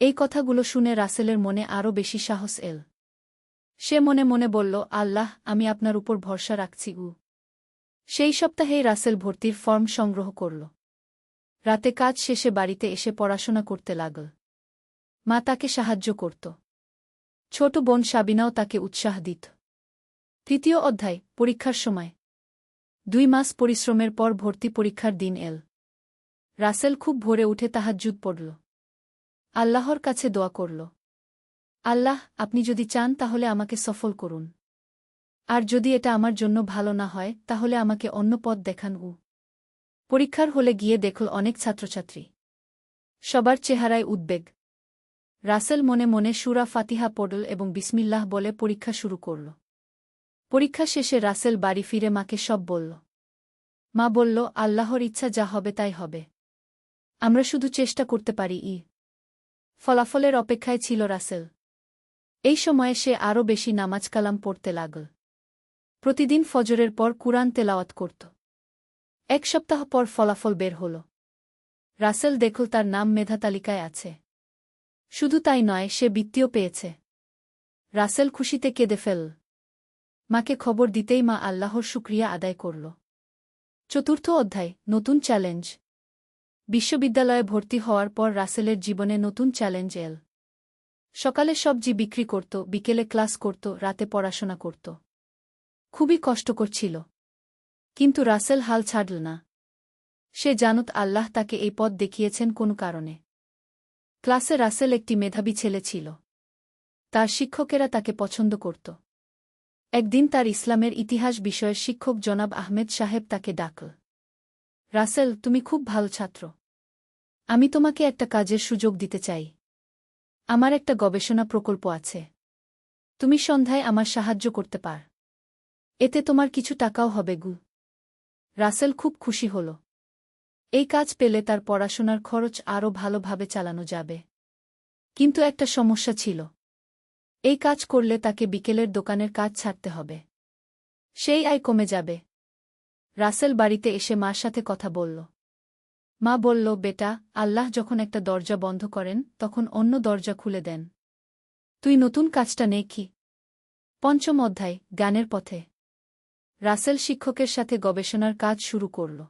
এই কথাগুলো শুনে রাসেলের মনে আরও বেশি সাহস এল। সে মনে মনে বলল, আল্লাহ, আমি আপনার উপর ভরসা রাখছি। সেই সপ্তাহেই রাসেল ভর্তির ফর্ম সংগ্রহ করল। রাতে কাজ শেষে বাড়িতে এসে পড়াশোনা করতে লাগল। মা তাকে সাহায্য করত। ছোট বোন সাবিনাও তাকে উৎসাহ দিত। তৃতীয় অধ্যায়, পরীক্ষার সময়। 2 মাস পরিশ্রমের পর ভর্তি পরীক্ষার দিন এল। রাসেল খুব ভোরে উঠে তাহাজ্জুদ পড়ল। আল্লাহর কাছে দোয়া করল, আল্লাহ, আপনি যদি চান তাহলে আমাকে সফল করুন। আর যদি এটা আমার জন্য ভালো না হয় তাহলে আমাকে অন্য পথ দেখান। পরীক্ষার হলে গিয়ে দেখল অনেক ছাত্রছাত্রী। সবার চেহারায় উদ্বেগ। রাসেল মনে মনে সূরা ফাতিহা পড়ল এবং বিসমিল্লাহ বলে পরীক্ষা শুরু করল। পরীক্ষা শেষে রাসেল বাড়ি ফিরে মাকে সব বলল। মা বলল, আল্লাহর ইচ্ছা যা হবে তাই হবে। আমরা শুধু চেষ্টা করতে পারি। ফলাফলের অপেক্ষায় ছিল রাসেল। এই সময়ে সে আরও বেশি নামাজ কালাম পড়তে লাগল। প্রতিদিন ফজরের পর কুরআন তেলাওয়াত করত। 1 সপ্তাহ পর ফলাফল বের হল। রাসেল দেখল তার নাম মেধা তালিকায় আছে। শুধু তাই নয়, সে বৃত্তিও পেয়েছে। রাসেল খুশিতে কেঁদে ফেলল। মাকে খবর দিতেই মা আল্লাহর শুকরিয়া আদায় করল। চতুর্থ অধ্যায়, নতুন চ্যালেঞ্জ। বিশ্ববিদ্যালয়ে ভর্তি হওয়ার পর রাসেলের জীবনে নতুন চ্যালেঞ্জ এল। সকালে সবজি বিক্রি করত, বিকেলে ক্লাস করত, রাতে পড়াশোনা করত। খুবই কষ্টকর ছিল। কিন্তু রাসেল হাল ছাড়ল না। সে জানত আল্লাহ তাকে এই পথ দেখিয়েছেন কোনো কারণে। ক্লাসে রাসেল একটি মেধাবী ছেলে ছিল। তার শিক্ষকেরা তাকে পছন্দ করত। একদিন তার ইসলামের ইতিহাস বিষয়ের শিক্ষক জনাব আহমেদ সাহেব তাকে ডাকল। রাসেল, তুমি খুব ভালো ছাত্র। আমি তোমাকে একটা কাজের সুযোগ দিতে চাই। আমার একটা গবেষণা প্রকল্প আছে। তুমি সন্ধ্যায় আমার সাহায্য করতে পার। এতে তোমার কিছু টাকাও হবে। রাসেল খুব খুশি হল। এই কাজ পেলে তার পড়াশোনার খরচ আরও ভালোভাবে চালানো যাবে। কিন্তু একটা সমস্যা ছিল। এই কাজ করলে তাকে বিকেলের দোকানের কাজ ছাড়তে হবে। সেই আয় কমে যাবে। রাসেল বাড়িতে এসে মার সাথে কথা বলল। মা বলল, বেটা, আল্লাহ যখন একটা দরজা বন্ধ করেন তখন অন্য দরজা খুলে দেন। তুই নতুন কাজটা নে। কি? পঞ্চম অধ্যায়, জ্ঞানের পথে। রাসেল শিক্ষকের সাথে গবেষণার কাজ শুরু করল।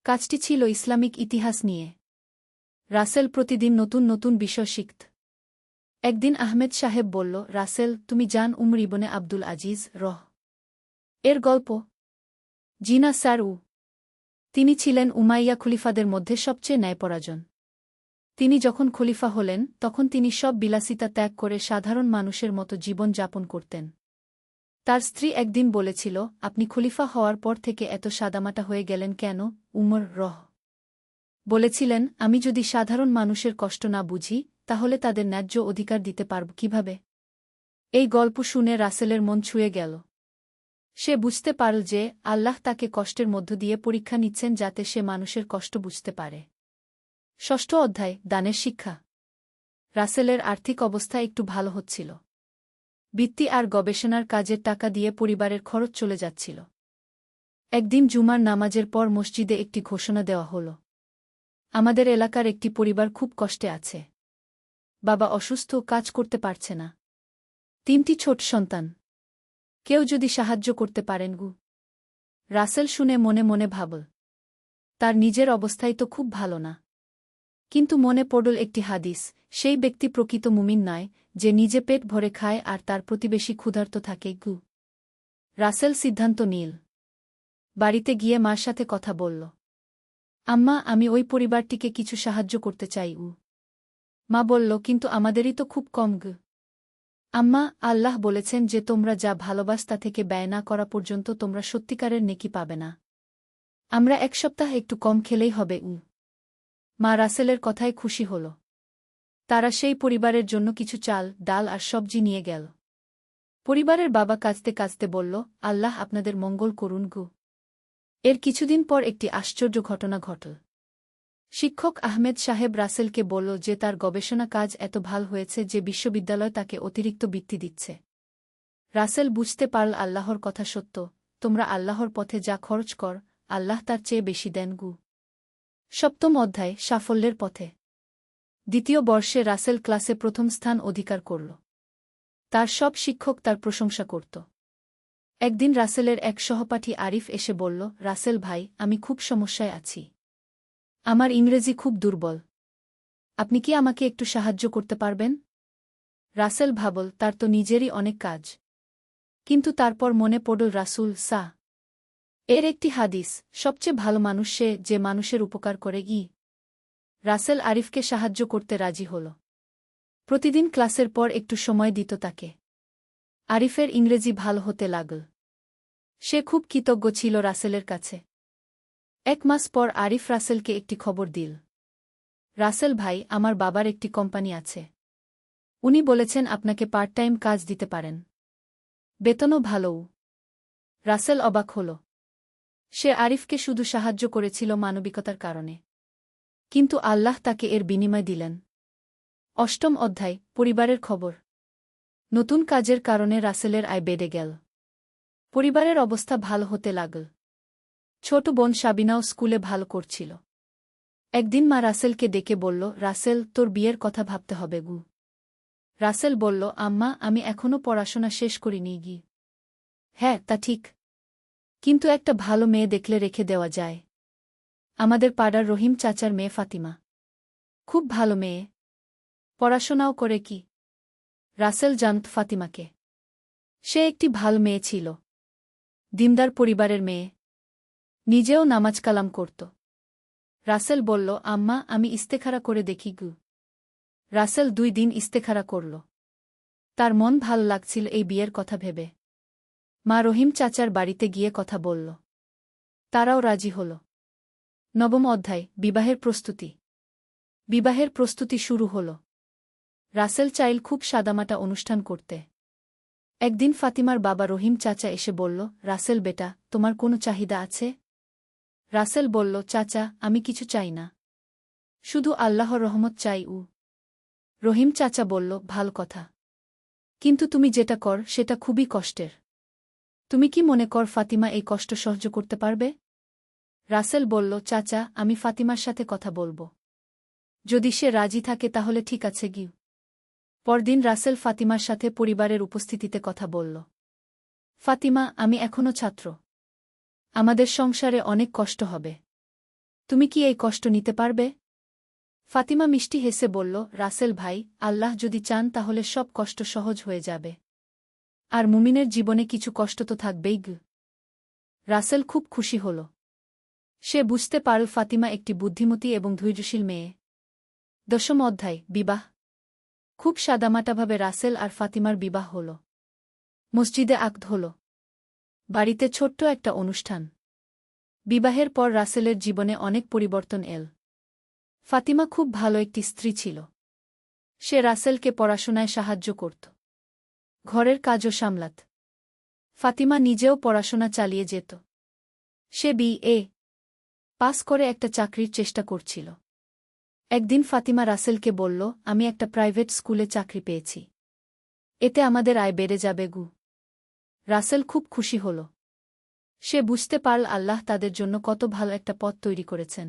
কাজটি ছিল ইসলামিক ইতিহাস নিয়ে। রাসেল প্রতিদিন নতুন নতুন বিষয় শিখত। একদিন আহমেদ সাহেব বলল, রাসেল, তুমি জান উমর ইবনে আব্দুল আজিজ এর গল্প? জি না স্যার। তিনি ছিলেন উমাইয়া খলিফাদের মধ্যে সবচেয়ে ন্যায়পরায়ণ। তিনি যখন খলিফা হলেন তখন তিনি সব বিলাসিতা ত্যাগ করে সাধারণ মানুষের মতো জীবন যাপন করতেন। তার স্ত্রী একদিন বলেছিল, আপনি খলিফা হওয়ার পর থেকে এত সাদামাটা হয়ে গেলেন কেন? উমর বলেছিলেন, আমি যদি সাধারণ মানুষের কষ্ট না বুঝি তাহলে তাদের ন্যায্য অধিকার দিতে পারব কিভাবে? এই গল্প শুনে রাসেলের মন ছুঁয়ে গেল। সে বুঝতে পারল যে আল্লাহ তাকে কষ্টের মধ্য দিয়ে পরীক্ষা নিচ্ছেন যাতে সে মানুষের কষ্ট বুঝতে পারে। ষষ্ঠ অধ্যায়, দানের শিক্ষা। রাসেলের আর্থিক অবস্থা একটু ভালো হচ্ছিল। বৃত্তি আর গবেষণার কাজের টাকা দিয়ে পরিবারের খরচ চলে যাচ্ছিল। একদিন জুমার নামাজের পর মসজিদে একটি ঘোষণা দেওয়া হল। আমাদের এলাকার একটি পরিবার খুব কষ্টে আছে। বাবা অসুস্থ, কাজ করতে পারছে না। 3টি ছোট সন্তান। কেউ যদি সাহায্য করতে পারেন। রাসেল শুনে মনে মনে ভাবল, তার নিজের অবস্থাই তো খুব ভালো না। কিন্তু মনে পড়ল একটি হাদিস, সেই ব্যক্তি প্রকৃত মুমিন নয় যে নিজে পেট ভরে খায় আর তার প্রতিবেশী ক্ষুধার্ত থাকে গু। রাসেল সিদ্ধান্ত নিল। বাড়িতে গিয়ে মার সাথে কথা বলল। আম্মা, আমি ওই পরিবারটিকে কিছু সাহায্য করতে চাই। মা বলল, কিন্তু আমাদেরই তো খুব কম গু। আম্মা, আল্লাহ বলেছেন যে তোমরা যা ভালোবাস তা থেকে ব্যয় না করা পর্যন্ত তোমরা সত্যিকারের নেকি পাবে না। আমরা এক সপ্তাহ একটু কম খেলেই হবে। মা রাসেলের কথায় খুশি হল। তারা সেই পরিবারের জন্য কিছু চাল, ডাল আর সবজি নিয়ে গেল। পরিবারের বাবা কাঁদতে কাঁদতে বলল, আল্লাহ আপনাদের মঙ্গল করুন গু। এর কিছুদিন পর একটি আশ্চর্য ঘটনা ঘটল। শিক্ষক আহমেদ সাহেব রাসেলকে বলল যে তার গবেষণা কাজ এত ভাল হয়েছে যে বিশ্ববিদ্যালয় তাকে অতিরিক্ত বৃত্তি দিচ্ছে। রাসেল বুঝতে পারল আল্লাহর কথা সত্য, তোমরা আল্লাহর পথে যা খরচ কর, আল্লাহ তার চেয়ে বেশি দেন গু। সপ্তম অধ্যায়, সাফল্যের পথে। দ্বিতীয় বর্ষে রাসেল ক্লাসে প্রথম স্থান অধিকার করল। তার সব শিক্ষক তার প্রশংসা করত। একদিন রাসেলের এক সহপাঠী আরিফ এসে বলল, রাসেল ভাই, আমি খুব সমস্যায় আছি। আমার ইংরেজি খুব দুর্বল। আপনি কি আমাকে একটু সাহায্য করতে পারবেন? রাসেল ভাবল, তার তো নিজেরই অনেক কাজ। কিন্তু তারপর মনে পড়ল রাসূল এর একটি হাদিস, সবচেয়ে ভালো মানুষ সে যে মানুষের উপকার করে। রাসেল আরিফকে সাহায্য করতে রাজি হল। প্রতিদিন ক্লাসের পর একটু সময় দিত তাকে। আরিফের ইংরেজি ভালো হতে লাগল। সে খুব কৃতজ্ঞ ছিল রাসেলের কাছে। এক মাস পর আরিফ রাসেলকে একটি খবর দিল। রাসেল ভাই, আমার বাবার একটি কোম্পানি আছে। উনি বলেছেন আপনাকে পার্ট টাইম কাজ দিতে পারেন। বেতনও ভালোও। রাসেল অবাক হল। সে আরিফকে শুধু সাহায্য করেছিল মানবিকতার কারণে। কিন্তু আল্লাহ তাকে এর বিনিময় দিলেন। অষ্টম অধ্যায়, পরিবারের খবর। নতুন কাজের কারণে রাসেলের আয় বেড়ে গেল। পরিবারের অবস্থা ভালো হতে লাগল। ছোট বোন সাবিনাও স্কুলে ভালো করছিল। একদিন মা রাসেলকে ডেকে বলল, রাসেল, তোর বিয়ের কথা ভাবতে হবে গু। রাসেল বলল, আম্মা, আমি এখনও পড়াশোনা শেষ করিনি গি। হ্যাঁ, তা ঠিক। কিন্তু একটা ভালো মেয়ে দেখলে রেখে দেওয়া যায়। আমাদের পাড়ার রহিম চাচার মেয়ে ফাতিমা খুব ভালো মেয়ে। পড়াশোনাও করে কি। রাসেল জানত ফাতিমাকে। সে একটি ভালো মেয়ে ছিল। দিমদার পরিবারের মেয়ে। নিজেও নামাজ কালাম করত। রাসেল বলল, আম্মা, আমি ইস্তেখারা করে দেখি গু। রাসেল 2 দিন ইস্তেখারা করল। তার মন ভাল লাগছিল এই বিয়ের কথা ভেবে। মা রহিম চাচার বাড়িতে গিয়ে কথা বলল। তারাও রাজি হল। নবম অধ্যায়, বিবাহের প্রস্তুতি। বিবাহের প্রস্তুতি শুরু হল। রাসেল চাইল খুব সাদামাটা অনুষ্ঠান করতে। একদিন ফাতিমার বাবা রহিম চাচা এসে বলল, রাসেল বেটা, তোমার কোনো চাহিদা আছে? রাসেল বলল, চাচা, আমি কিছু চাই না। শুধু আল্লাহর রহমত চাই। রহিম চাচা বলল, ভাল কথা। কিন্তু তুমি যেটা কর সেটা খুবই কষ্টের। তুমি কি মনে কর ফাতিমা এই কষ্ট সহ্য করতে পারবে? রাসেল বলল, চাচা, আমি ফাতিমার সাথে কথা বলবো। যদি সে রাজি থাকে তাহলে ঠিক আছে গিয়ে। পরদিন রাসেল ফাতিমার সাথে পরিবারের উপস্থিতিতে কথা বলল। ফাতিমা, আমি এখনও ছাত্র। আমাদের সংসারে অনেক কষ্ট হবে। তুমি কি এই কষ্ট নিতে পারবে? ফাতিমা মিষ্টি হেসে বলল, রাসেল ভাই, আল্লাহ যদি চান তাহলে সব কষ্ট সহজ হয়ে যাবে। আর মুমিনের জীবনে কিছু কষ্ট তো থাকবেই গু। রাসেল খুব খুশি হল। সে বুঝতে পারল ফাতিমা একটি বুদ্ধিমতী এবং ধৈর্যশীল মেয়ে। দশম অধ্যায়, বিবাহ। খুব সাদামাটাভাবে রাসেল আর ফাতিমার বিবাহ হল। মসজিদে আকদ হল। বাড়িতে ছোট্ট একটা অনুষ্ঠান। বিবাহের পর রাসেলের জীবনে অনেক পরিবর্তন এল। ফাতিমা খুব ভালো একটি স্ত্রী ছিল। সে রাসেলকে পড়াশোনায় সাহায্য করত। ঘরের কাজও সামলাত। ফাতিমা নিজেও পড়াশোনা চালিয়ে যেত। সে BA পাস করে একটা চাকরির চেষ্টা করছিল। একদিন ফাতিমা রাসেলকে বলল, আমি একটা প্রাইভেট স্কুলে চাকরি পেয়েছি। এতে আমাদের আয় বেড়ে যাবে গু। রাসেল খুব খুশি হল। সে বুঝতে পারল আল্লাহ তাদের জন্য কত ভালো একটা পথ তৈরি করেছেন।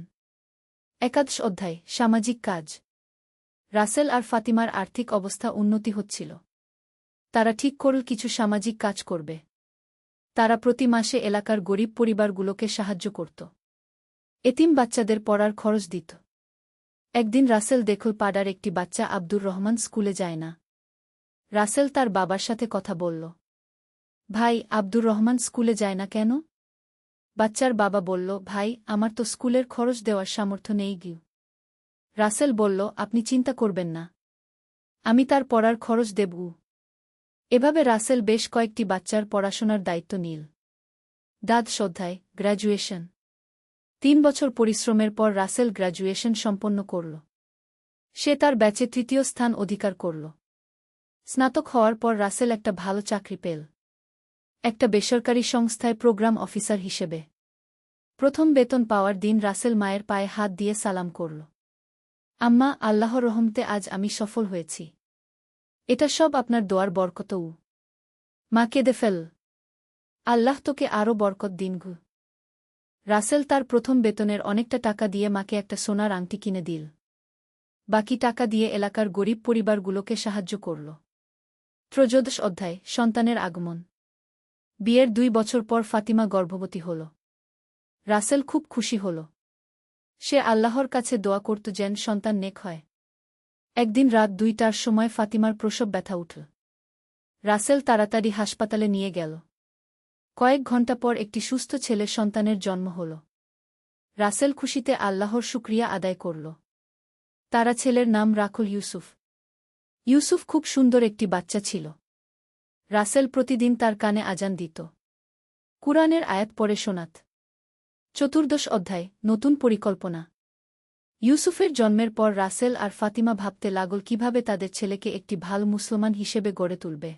একাদশ অধ্যায়, সামাজিক কাজ। রাসেল আর ফাতিমার আর্থিক অবস্থা উন্নতি হচ্ছিল। তারা ঠিক করল কিছু সামাজিক কাজ করবে। তারা প্রতি মাসে এলাকার গরিব পরিবারগুলোকে সাহায্য করত। এতিম বাচ্চাদের পড়ার খরচ দিত। একদিন রাসেল দেখল পাড়ার একটি বাচ্চা আব্দুর রহমান স্কুলে যায় না। রাসেল তার বাবার সাথে কথা বলল। ভাই, আব্দুর রহমান স্কুলে যায় না কেন? বাচ্চার বাবা বলল, ভাই, আমার তো স্কুলের খরচ দেওয়ার সামর্থ্য নেই গিয়ে। রাসেল বলল, আপনি চিন্তা করবেন না, আমি তার পড়ার খরচ দেব। এভাবে রাসেল বেশ কয়েকটি বাচ্চার পড়াশোনার দায়িত্ব নিল। দ্বাদশ অধ্যায়, গ্র্যাজুয়েশন। 3 বছর পরিশ্রমের পর রাসেল গ্র্যাজুয়েশন সম্পন্ন করল। সে তার ব্যাচে 3য় স্থান অধিকার করল। স্নাতক হওয়ার পর রাসেল একটা ভালো চাকরি পেল, একটা বেসরকারি সংস্থায় প্রোগ্রাম অফিসার হিসেবে। প্রথম বেতন পাওয়ার দিন রাসেল মায়ের পায়ে হাত দিয়ে সালাম করল। আম্মা, আল্লাহর রহমতে আজ আমি সফল হয়েছি। এটা সব আপনার দোয়ার বরকতও। মা কেঁদে ফেল। আল্লাহ তোকে আরও বরকত দিন গু। রাসেল তার প্রথম বেতনের অনেকটা টাকা দিয়ে মাকে একটা সোনার আংটি কিনে দিল। বাকি টাকা দিয়ে এলাকার গরিব পরিবারগুলোকে সাহায্য করল। ত্রয়োদশ অধ্যায়, সন্তানের আগমন। বিয়ের 2 বছর পর ফাতিমা গর্ভবতী হল। রাসেল খুব খুশি হল। সে আল্লাহর কাছে দোয়া করত যেন সন্তান নেক হয়। একদিন রাত 2টার সময় ফাতিমার প্রসব ব্যথা উঠল। রাসেল তাড়াতাড়ি হাসপাতালে নিয়ে গেল। কয়েক ঘণ্টা পর একটি সুস্থ ছেলে সন্তানের জন্ম হল। রাসেল খুশিতে আল্লাহর শুকরিয়া আদায় করল। তারা ছেলের নাম রাখল ইউসুফ। ইউসুফ খুব সুন্দর একটি বাচ্চা ছিল। রাসেল প্রতিদিন তার কানে আজান দিত, কুরআনের আয়াত পড়ে শোনাত। চতুর্দশ অধ্যায়, নতুন পরিকল্পনা। ইউসুফের জন্মের পর রাসেল আর ফাতিমা ভাবতে লাগল কিভাবে তাদের ছেলেকে একটি ভালো মুসলমান হিসেবে গড়ে তুলবে।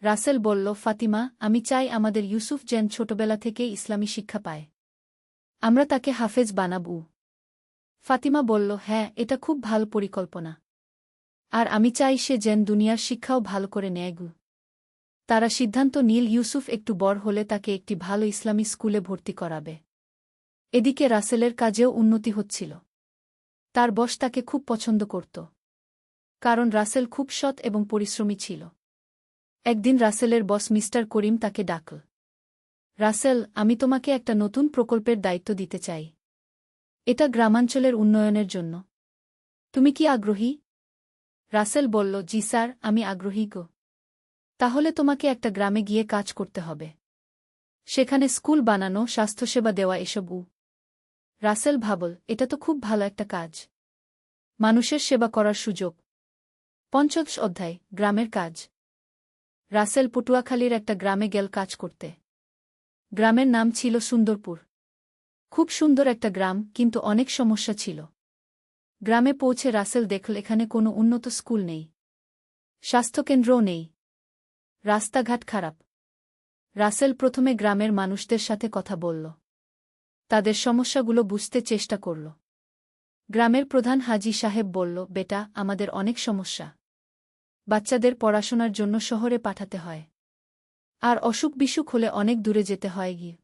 রাসেল বলল, ফাতিমা, আমি চাই আমাদের ইউসুফ যেন ছোটবেলা থেকেই ইসলামী শিক্ষা পায়। আমরা তাকে হাফেজ বানাব। ফাতিমা বলল, হ্যাঁ, এটা খুব ভালো পরিকল্পনা। আর আমি চাই সে যেন দুনিয়ার শিক্ষাও ভালো করে নেয় গু। তারা সিদ্ধান্ত নিল ইউসুফ একটু বড় হলে তাকে একটি ভালো ইসলামী স্কুলে ভর্তি করাবে। এদিকে রাসেলের কাজেও উন্নতি হচ্ছিল। তার বস তাকে খুব পছন্দ করত, কারণ রাসেল খুব সৎ এবং পরিশ্রমী ছিল। একদিন রাসেলের বস মিস্টার করিম তাকে ডাকল। রাসেল, আমি তোমাকে একটা নতুন প্রকল্পের দায়িত্ব দিতে চাই। এটা গ্রামাঞ্চলের উন্নয়নের জন্য। তুমি কি আগ্রহী? রাসেল বলল, জি স্যার, আমি আগ্রহী গো। তাহলে তোমাকে একটা গ্রামে গিয়ে কাজ করতে হবে। সেখানে স্কুল বানানো, স্বাস্থ্যসেবা দেওয়া এসব। রাসেল ভাবল, এটা তো খুব ভালো একটা কাজ। মানুষের সেবা করার সুযোগ। পঞ্চদশ অধ্যায়, গ্রামের কাজ। রাসেল পটুয়াখালীর একটা গ্রামে গেল কাজ করতে। গ্রামের নাম ছিল সুন্দরপুর। খুব সুন্দর একটা গ্রাম, কিন্তু অনেক সমস্যা ছিল। গ্রামে পৌঁছে রাসেল দেখল এখানে কোনো উন্নত স্কুল নেই, স্বাস্থ্যকেন্দ্রও নেই, রাস্তাঘাট খারাপ। রাসেল প্রথমে গ্রামের মানুষদের সাথে কথা বলল, তাদের সমস্যাগুলো বুঝতে চেষ্টা করল। গ্রামের প্রধান হাজী সাহেব বলল, বেটা, আমাদের অনেক সমস্যা। বাচ্চাদের পড়াশোনার জন্য শহরে পাঠাতে হয়, আর অসুখ বিসুখ হলে অনেক দূরে যেতে হয় গিয়ে।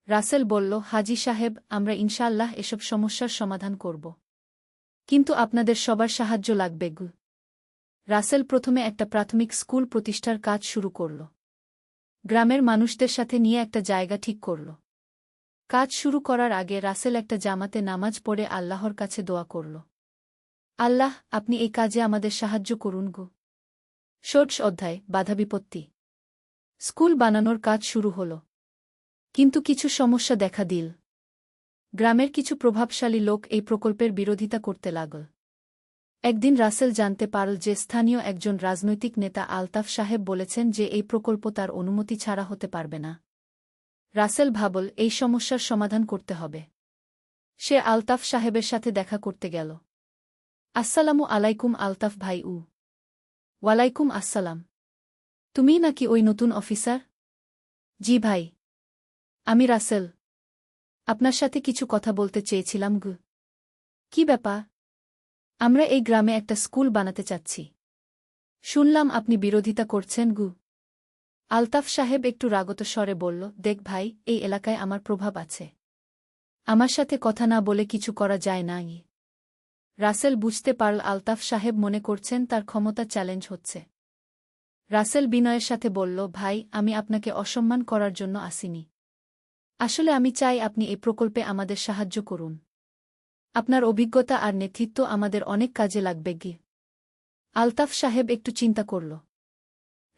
রাসেল বলল, হাজী সাহেব, আমরা ইনশাআল্লাহ এসব সমস্যার সমাধান করব, কিন্তু আপনাদের সবার সাহায্য লাগবে গু। রাসেল প্রথমে একটা প্রাথমিক স্কুল প্রতিষ্ঠার কাজ শুরু করল। গ্রামের মানুষদের সাথে নিয়ে একটা জায়গা ঠিক করল। কাজ শুরু করার আগে রাসেল একটা জামাতে নামাজ পড়ে আল্লাহর কাছে দোয়া করল, আল্লাহ, আপনি এই কাজে আমাদের সাহায্য করুন গো। ষোড়শ অধ্যায়, বাধাবিপত্তি। স্কুল বানানোর কাজ শুরু হল, কিন্তু কিছু সমস্যা দেখা দিল। গ্রামের কিছু প্রভাবশালী লোক এই প্রকল্পের বিরোধিতা করতে লাগল। একদিন রাসেল জানতে পারল যে স্থানীয় একজন রাজনৈতিক নেতা আলতাফ সাহেব বলেছেন যে এই প্রকল্প তার অনুমতি ছাড়া হতে পারবে না। রাসেল ভাবল, এই সমস্যার সমাধান করতে হবে। সে আলতাফ সাহেবের সাথে দেখা করতে গেল। আসসালামু আলাইকুম আলতাফ ভাই। ওয়ালাইকুম আসসালাম। তুমিই নাকি ওই নতুন অফিসার? জি ভাই, আমি রাসেল। আপনার সাথে কিছু কথা বলতে চেয়েছিলাম গু। কি ব্যাপার? আমরা এই গ্রামে একটা স্কুল বানাতে চাচ্ছি। শুনলাম আপনি বিরোধিতা করছেন গু। আলতাফ সাহেব একটু রাগত স্বরে বলল, দেখ ভাই, এই এলাকায় আমার প্রভাব আছে। আমার সাথে কথা না বলে কিছু করা যায় না। রাসেল বুঝতে পারল আলতাফ সাহেব মনে করছেন তার ক্ষমতা চ্যালেঞ্জ হচ্ছে। রাসেল বিনয়ের সাথে বলল, ভাই, আমি আপনাকে অসম্মান করার জন্য আসিনি। আসলে আমি চাই আপনি এই প্রকল্পে আমাদের সাহায্য করুন। আপনার অভিজ্ঞতা আর নেতৃত্ব আমাদের অনেক কাজে লাগবে গি। আলতাফ সাহেব একটু চিন্তা করল।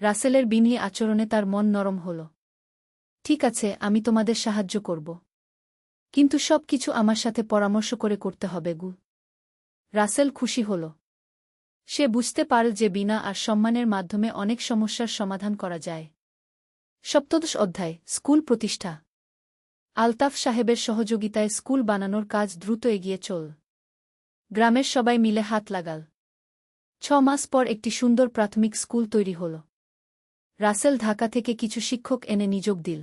রাসেলের বিনয়ী আচরণে তার মন নরম হল। ঠিক আছে, আমি তোমাদের সাহায্য করব। কিন্তু সব কিছু আমার সাথে পরামর্শ করে করতে হবে গু। রাসেল খুশি হল। সে বুঝতে পারল যে বিনা আর সম্মানের মাধ্যমে অনেক সমস্যার সমাধান করা যায়। সপ্তদশ অধ্যায়, স্কুল প্রতিষ্ঠা। আলতাফ সাহেবের সহযোগিতায় স্কুল বানানোর কাজ দ্রুত এগিয়ে চল। গ্রামের সবাই মিলে হাত লাগাল। 6 মাস পর একটি সুন্দর প্রাথমিক স্কুল তৈরি হল। রাসেল ঢাকা থেকে কিছু শিক্ষক এনে নিযোগ দিল।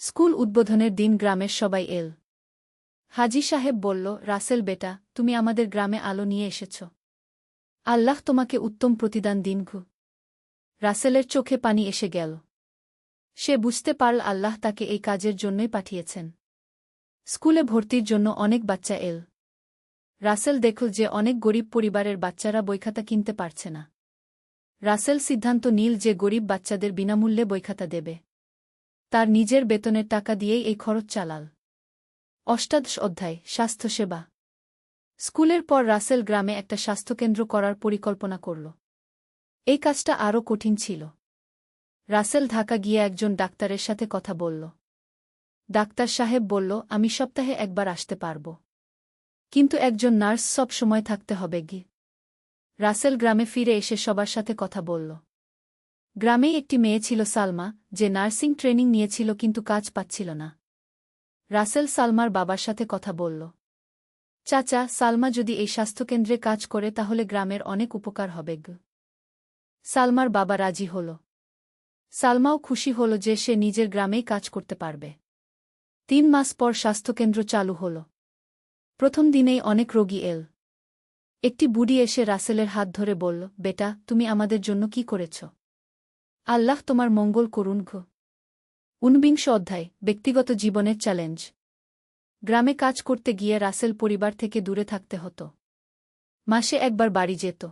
স্কুল উদ্বোধনের দিন গ্রামের সবাই এল। হাজি সাহেব বলল, রাসেল বেটা, তুমি আমাদের গ্রামে আলো নিয়ে এসেছ। আল্লাহ তোমাকে উত্তম প্রতিদান দিন গু। রাসেলের চোখে পানি এসে গেল। সে বুঝতে পারল আল্লাহ তাকে এই কাজের জন্যই পাঠিয়েছেন। স্কুলে ভর্তির জন্য অনেক বাচ্চা এল। রাসেল দেখল যে অনেক গরিব পরিবারের বাচ্চারা বইখাতা কিনতে পারছে না। রাসেল সিদ্ধান্ত নিল যে গরিব বাচ্চাদের বিনামূল্যে বইখাতা দেবে। তার নিজের বেতনের টাকা দিয়েই এই খরচ চালাল। অষ্টাদশ অধ্যায়, স্বাস্থ্যসেবা। স্কুলের পর রাসেল গ্রামে একটা স্বাস্থ্যকেন্দ্র করার পরিকল্পনা করল। এই কাজটা আরও কঠিন ছিল। রাসেল ঢাকা গিয়ে একজন ডাক্তারের সাথে কথা বলল। ডাক্তার সাহেব বলল, আমি সপ্তাহে একবার আসতে পারব। কিন্তু একজন নার্স সব সময় থাকতে হবে গি। রাসেল গ্রামে ফিরে এসে সবার সাথে কথা বলল। গ্রামেই একটি মেয়ে ছিল সালমা, যে নার্সিং ট্রেনিং নিয়েছিল কিন্তু কাজ পাচ্ছিল না। রাসেল সালমার বাবার সাথে কথা বলল। চাচা, সালমা যদি এই স্বাস্থ্যকেন্দ্রে কাজ করে তাহলে গ্রামের অনেক উপকার হবে গ। সালমার বাবা রাজি হল। সালমাও খুশি হল যে সে নিজের গ্রামেই কাজ করতে পারবে। 3 মাস পর স্বাস্থ্যকেন্দ্র চালু হল। প্রথম দিনেই অনেক রোগী এল। একটি বুড়ি এসে রাসেলের হাত ধরে বলল, বেটা, তুমি আমাদের জন্য কি করেছ? আল্লাহ তোমার মঙ্গল করুন ঘ। 49 অধ্যায়, ব্যক্তিগত জীবনের চ্যালেঞ্জ। গ্রামে কাজ করতে গিয়ে রাসেল পরিবার থেকে দূরে থাকতে হতো। মাসে একবার বাড়ি যেত।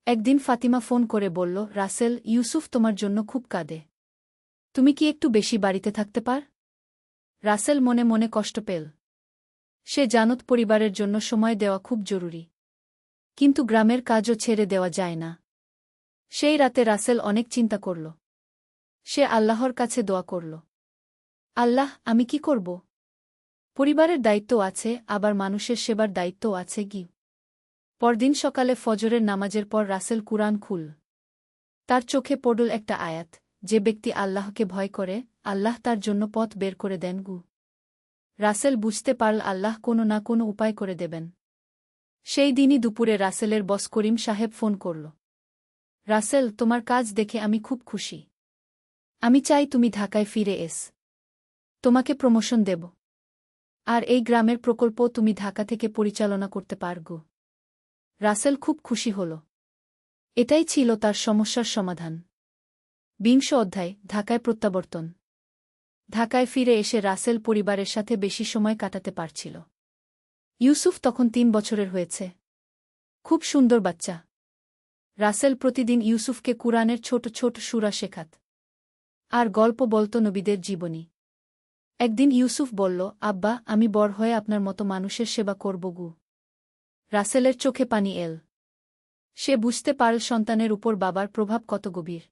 একদিন ফাতিমা ফোন করে বলল, রাসেল, ইউসুফ তোমার জন্য খুব কাঁদে। তুমি কি একটু বেশি বাড়িতে থাকতে পার? রাসেল মনে মনে কষ্ট পেল। সে জানত পরিবারের জন্য সময় দেওয়া খুব জরুরি। কিন্তু গ্রামের কাজও ছেড়ে দেওয়া যায় না। সেই রাতে রাসেল অনেক চিন্তা করল। সে আল্লাহর কাছে দোয়া করল। আল্লাহ, আমি কি করব? পরিবারের দায়িত্ব আছে, আবার মানুষের সেবার দায়িত্বও আছে গি। পরদিন সকালে ফজরের নামাজের পর রাসেল কুরআন খুল। তার চোখে পড়ল একটা আয়াত, যে ব্যক্তি আল্লাহকে ভয় করে, আল্লাহ তার জন্য পথ বের করে দেন গু। রাসেল বুঝতে পারল আল্লাহ কোনো না কোনো উপায় করে দেবেন। সেই দিনই দুপুরে রাসেলের বস করিম সাহেব ফোন করল। রাসেল, তোমার কাজ দেখে আমি খুব খুশি। আমি চাই তুমি ঢাকায় ফিরে এস। তোমাকে প্রমোশন দেব। আর এই গ্রামের প্রকল্প তুমি ঢাকা থেকে পরিচালনা করতে পারগো। রাসেল খুব খুশি হল। এটাই ছিল তার সমস্যার সমাধান। 20 অধ্যায়, ঢাকায় প্রত্যাবর্তন। ঢাকায় ফিরে এসে রাসেল পরিবারের সাথে বেশি সময় কাটাতে পারছিল। ইউসুফ তখন 3 বছরের হয়েছে। খুব সুন্দর বাচ্চা। রাসেল প্রতিদিন ইউসুফকে কুরআনের ছোট ছোট সূরা শেখাত। আর গল্প বলত নবীদের জীবনী। একদিন ইউসুফ বলল, আব্বা, আমি বড় হয়ে আপনার মতো মানুষের সেবা করব গু। রাসেলের চোখে পানি এল। সে বুঝতে পারল সন্তানের উপর বাবার প্রভাব কত গভীর।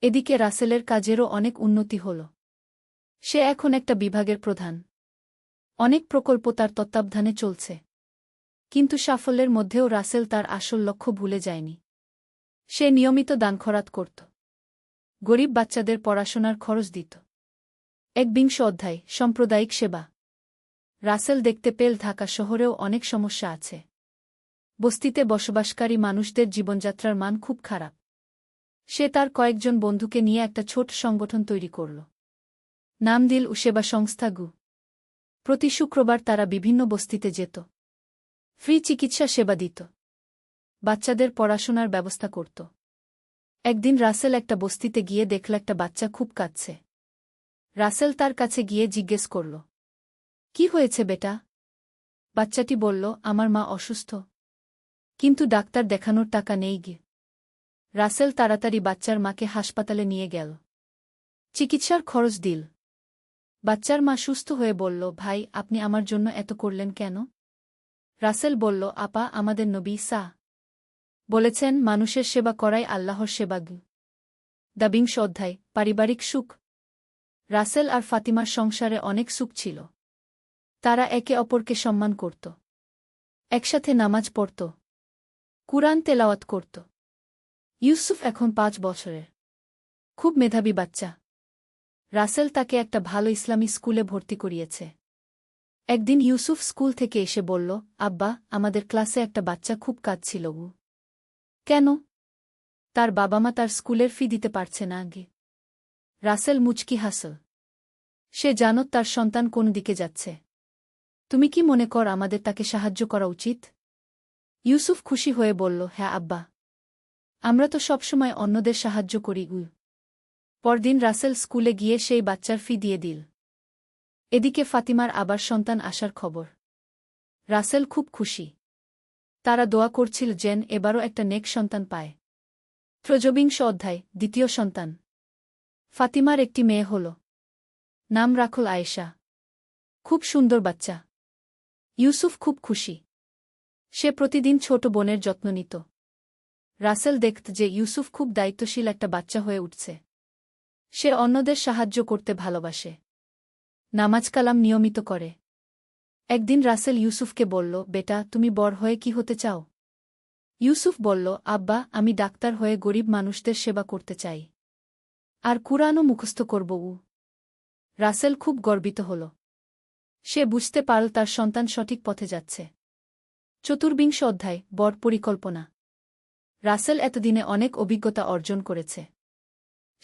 এদিকে রাসেলের কাজেরও অনেক উন্নতি হল। সে এখন একটা বিভাগের প্রধান। অনেক প্রকল্প তার তত্ত্বাবধানে চলছে। কিন্তু সাফল্যের মধ্যেও রাসেল তার আসল লক্ষ্য ভুলে যায়নি। সে নিয়মিত দান খরাত করত। গরিব বাচ্চাদের পড়াশোনার খরচ দিত। 21 অধ্যায়, সাম্প্রদায়িক সেবা। রাসেল দেখতে পেল ঢাকা শহরেও অনেক সমস্যা আছে। বস্তিতে বসবাসকারী মানুষদের জীবনযাত্রার মান খুব খারাপ। সে তার কয়েকজন বন্ধুকে নিয়ে একটা ছোট সংগঠন তৈরি করল। নাম দিল সেবা সংস্থা গু। প্রতি শুক্রবার তারা বিভিন্ন বস্তিতে যেত। ফ্রি চিকিৎসা সেবা দিত। বাচ্চাদের পড়াশোনার ব্যবস্থা করত। একদিন রাসেল একটা বস্তিতে গিয়ে দেখল একটা বাচ্চা খুব কাঁদছে। রাসেল তার কাছে গিয়ে জিজ্ঞেস করল, কি হয়েছে বেটা? বাচ্চাটি বলল, আমার মা অসুস্থ। কিন্তু ডাক্তার দেখানোর টাকা নেই গে। রাসেল তাড়াতাড়ি বাচ্চার মাকে হাসপাতালে নিয়ে গেল। চিকিৎসার খরচ দিল। বাচ্চার মা সুস্থ হয়ে বলল, ভাই, আপনি আমার জন্য এত করলেন কেন? রাসেল বলল, আপা, আমাদের নবী সা বলেছেন মানুষের সেবা করাই আল্লাহর সেবা। ২ অধ্যায় পারিবারিক সুখ। রাসেল আর ফাতিমার সংসারে অনেক সুখ ছিল। তারা একে অপরকে সম্মান করত, একসাথে নামাজ পড়ত, কুরআন তেলাওয়াত করত। ইউসুফ এখন ৫ বছরের, খুব মেধাবী বাচ্চা। রাসেল তাকে একটা ভালো ইসলামী স্কুলে ভর্তি করিয়েছে। একদিন ইউসুফ স্কুল থেকে এসে বলল, আব্বা, আমাদের ক্লাসে একটা বাচ্চা খুব কাঁদছিল। কেন? তার বাবা মা তার স্কুলের ফি দিতে পারছে না আগে। রাসেল মুচকি হাসল। সে জানত তার সন্তান কোন দিকে যাচ্ছে। তুমি কি মনে কর আমাদের তাকে সাহায্য করা উচিত? ইউসুফ খুশি হয়ে বলল, হ্যাঁ আব্বা, আমরা তো সবসময় অন্যদের সাহায্য করি। পরদিন রাসেল স্কুলে গিয়ে সেই বাচ্চার ফি দিয়ে দিল। এদিকে ফাতিমার আবার সন্তান আসার খবর। রাসেল খুব খুশি। তারা দোয়া করছিল যেন এবারও একটা নেক সন্তান পায়। ৩ অধ্যায় ২ সন্তান। ফাতিমার একটি মেয়ে হল। নাম রাখল আয়েশা। খুব সুন্দর বাচ্চা। ইউসুফ খুব খুশি। সে প্রতিদিন ছোট বোনের যত্ন নিত। রাসেল দেখত যে ইউসুফ খুব দায়িত্বশীল একটা বাচ্চা হয়ে উঠছে। সে অন্যদের সাহায্য করতে ভালোবাসে, নামাজ কালাম নিয়মিত করে। একদিন রাসেল ইউসুফকে বলল, বেটা, তুমি বড় হয়ে কি হতে চাও? ইউসুফ বলল, আব্বা, আমি ডাক্তার হয়ে গরিব মানুষদের সেবা করতে চাই, আর কুরআনও মুখস্থ করব। রাসেল খুব গর্বিত হল। সে বুঝতে পারল তার সন্তান সঠিক পথে যাচ্ছে। ৪ অধ্যায় বড় পরিকল্পনা। রাসেল এতদিনে অনেক অভিজ্ঞতা অর্জন করেছে।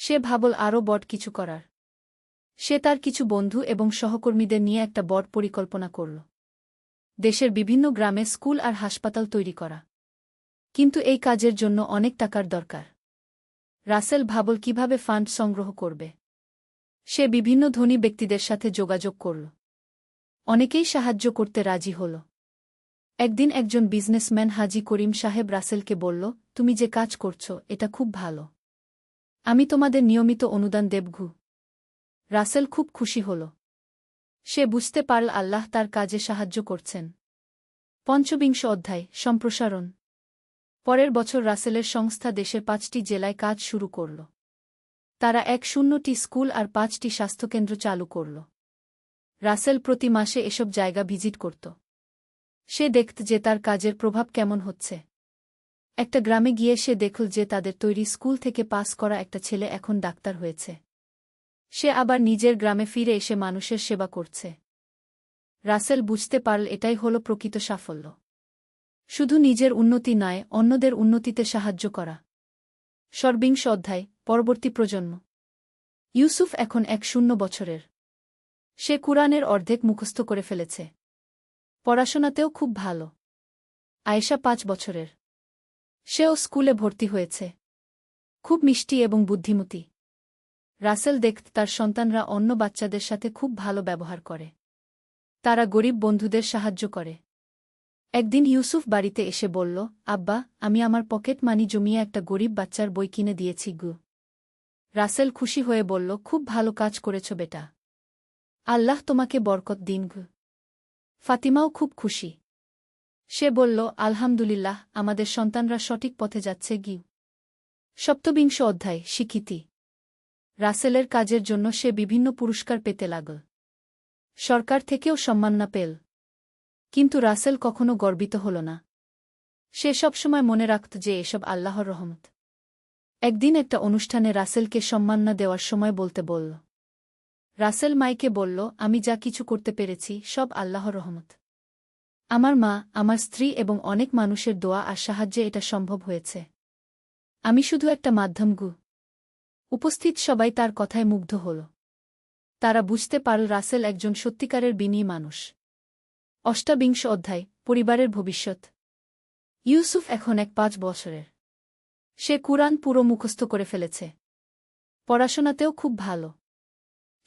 সে ভাবল আরও বড় কিছু করার। সে তার কিছু বন্ধু এবং সহকর্মীদের নিয়ে একটা বড় পরিকল্পনা করল। দেশের বিভিন্ন গ্রামে স্কুল আর হাসপাতাল তৈরি করা। কিন্তু এই কাজের জন্য অনেক টাকার দরকার। রাসেল ভাবল কিভাবে ফান্ড সংগ্রহ করবে। সে বিভিন্ন ধনী ব্যক্তিদের সাথে যোগাযোগ করল। অনেকেই সাহায্য করতে রাজি হল। একদিন একজন বিজনেসম্যান হাজি করিম সাহেব রাসেলকে বলল, তুমি যে কাজ করছ এটা খুব ভালো। আমি তোমাদের নিয়মিত অনুদান দেবঘু। রাসেল খুব খুশি হল। সে বুঝতে পারল আল্লাহ তার কাজে সাহায্য করছেন। ৫ অধ্যায় সম্প্রসারণ। পরের বছর রাসেলের সংস্থা দেশের ৫টি জেলায় কাজ শুরু করল। তারা ১০০টি স্কুল আর ৫টি স্বাস্থ্যকেন্দ্র চালু করল। রাসেল প্রতি মাসে এসব জায়গা ভিজিট করত। সে দেখত যে তার কাজের প্রভাব কেমন হচ্ছে। একটা গ্রামে গিয়ে সে দেখল যে তাদের তৈরি স্কুল থেকে পাস করা একটা ছেলে এখন ডাক্তার হয়েছে। সে আবার নিজের গ্রামে ফিরে এসে মানুষের সেবা করছে। রাসেল বুঝতে পারল এটাই হল প্রকৃত সাফল্য। শুধু নিজের উন্নতি নয়, অন্যদের উন্নতিতে সাহায্য করা। ২ অধ্যায় পরবর্তী প্রজন্ম। ইউসুফ এখন ১০ বছরের। সে কুরআনের অর্ধেক মুখস্থ করে ফেলেছে। পড়াশোনাতেও খুব ভালো। আয়েশা ৫ বছরের। সেও স্কুলে ভর্তি হয়েছে। খুব মিষ্টি এবং বুদ্ধিমতী। রাসেল দেখত তার সন্তানরা অন্য বাচ্চাদের সাথে খুব ভালো ব্যবহার করে। তারা গরিব বন্ধুদের সাহায্য করে। একদিন ইউসুফ বাড়িতে এসে বলল, আব্বা, আমি আমার পকেট মানি জমিয়ে একটা গরিব বাচ্চার বই কিনে দিয়েছি। রাসেল খুশি হয়ে বলল, খুব ভালো কাজ করেছ বেটা। আল্লাহ তোমাকে বরকত দিন। ফাতিমাও খুব খুশি। সে বলল, আলহামদুলিল্লাহ, আমাদের সন্তানরা সঠিক পথে যাচ্ছে। ২৭ অধ্যায় স্বীকৃতি। রাসেলের কাজের জন্য সে বিভিন্ন পুরস্কার পেতে লাগল। সরকার থেকেও সম্মাননা পেল। কিন্তু রাসেল কখনো গর্বিত হল না। সে সবসময় মনে রাখত যে এসব আল্লাহর রহমত। একদিন একটা অনুষ্ঠানে রাসেলকে সম্মাননা দেওয়ার সময় বলতে বলল। রাসেল মাইকে বলল, আমি যা কিছু করতে পেরেছি সব আল্লাহর রহমত। আমার মা, আমার স্ত্রী এবং অনেক মানুষের দোয়া আর সাহায্যে এটা সম্ভব হয়েছে। আমি শুধু একটা মাধ্যম। উপস্থিত সবাই তার কথায় মুগ্ধ হল। তারা বুঝতে পারল রাসেল একজন সত্যিকারের বিনয়ী মানুষ। ২৮ অধ্যায় পরিবারের ভবিষ্যৎ। ইউসুফ এখন ৫ বছরের। সে কুরআন পুরো মুখস্থ করে ফেলেছে। পড়াশোনাতেও খুব ভালো।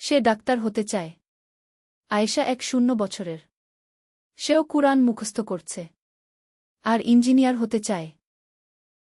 সে ডাক্তার হতে চায়। আয়েশা ১০ বছরের। সেও কুরআন মুখস্থ করছে। আর ইঞ্জিনিয়ার হতে চায়।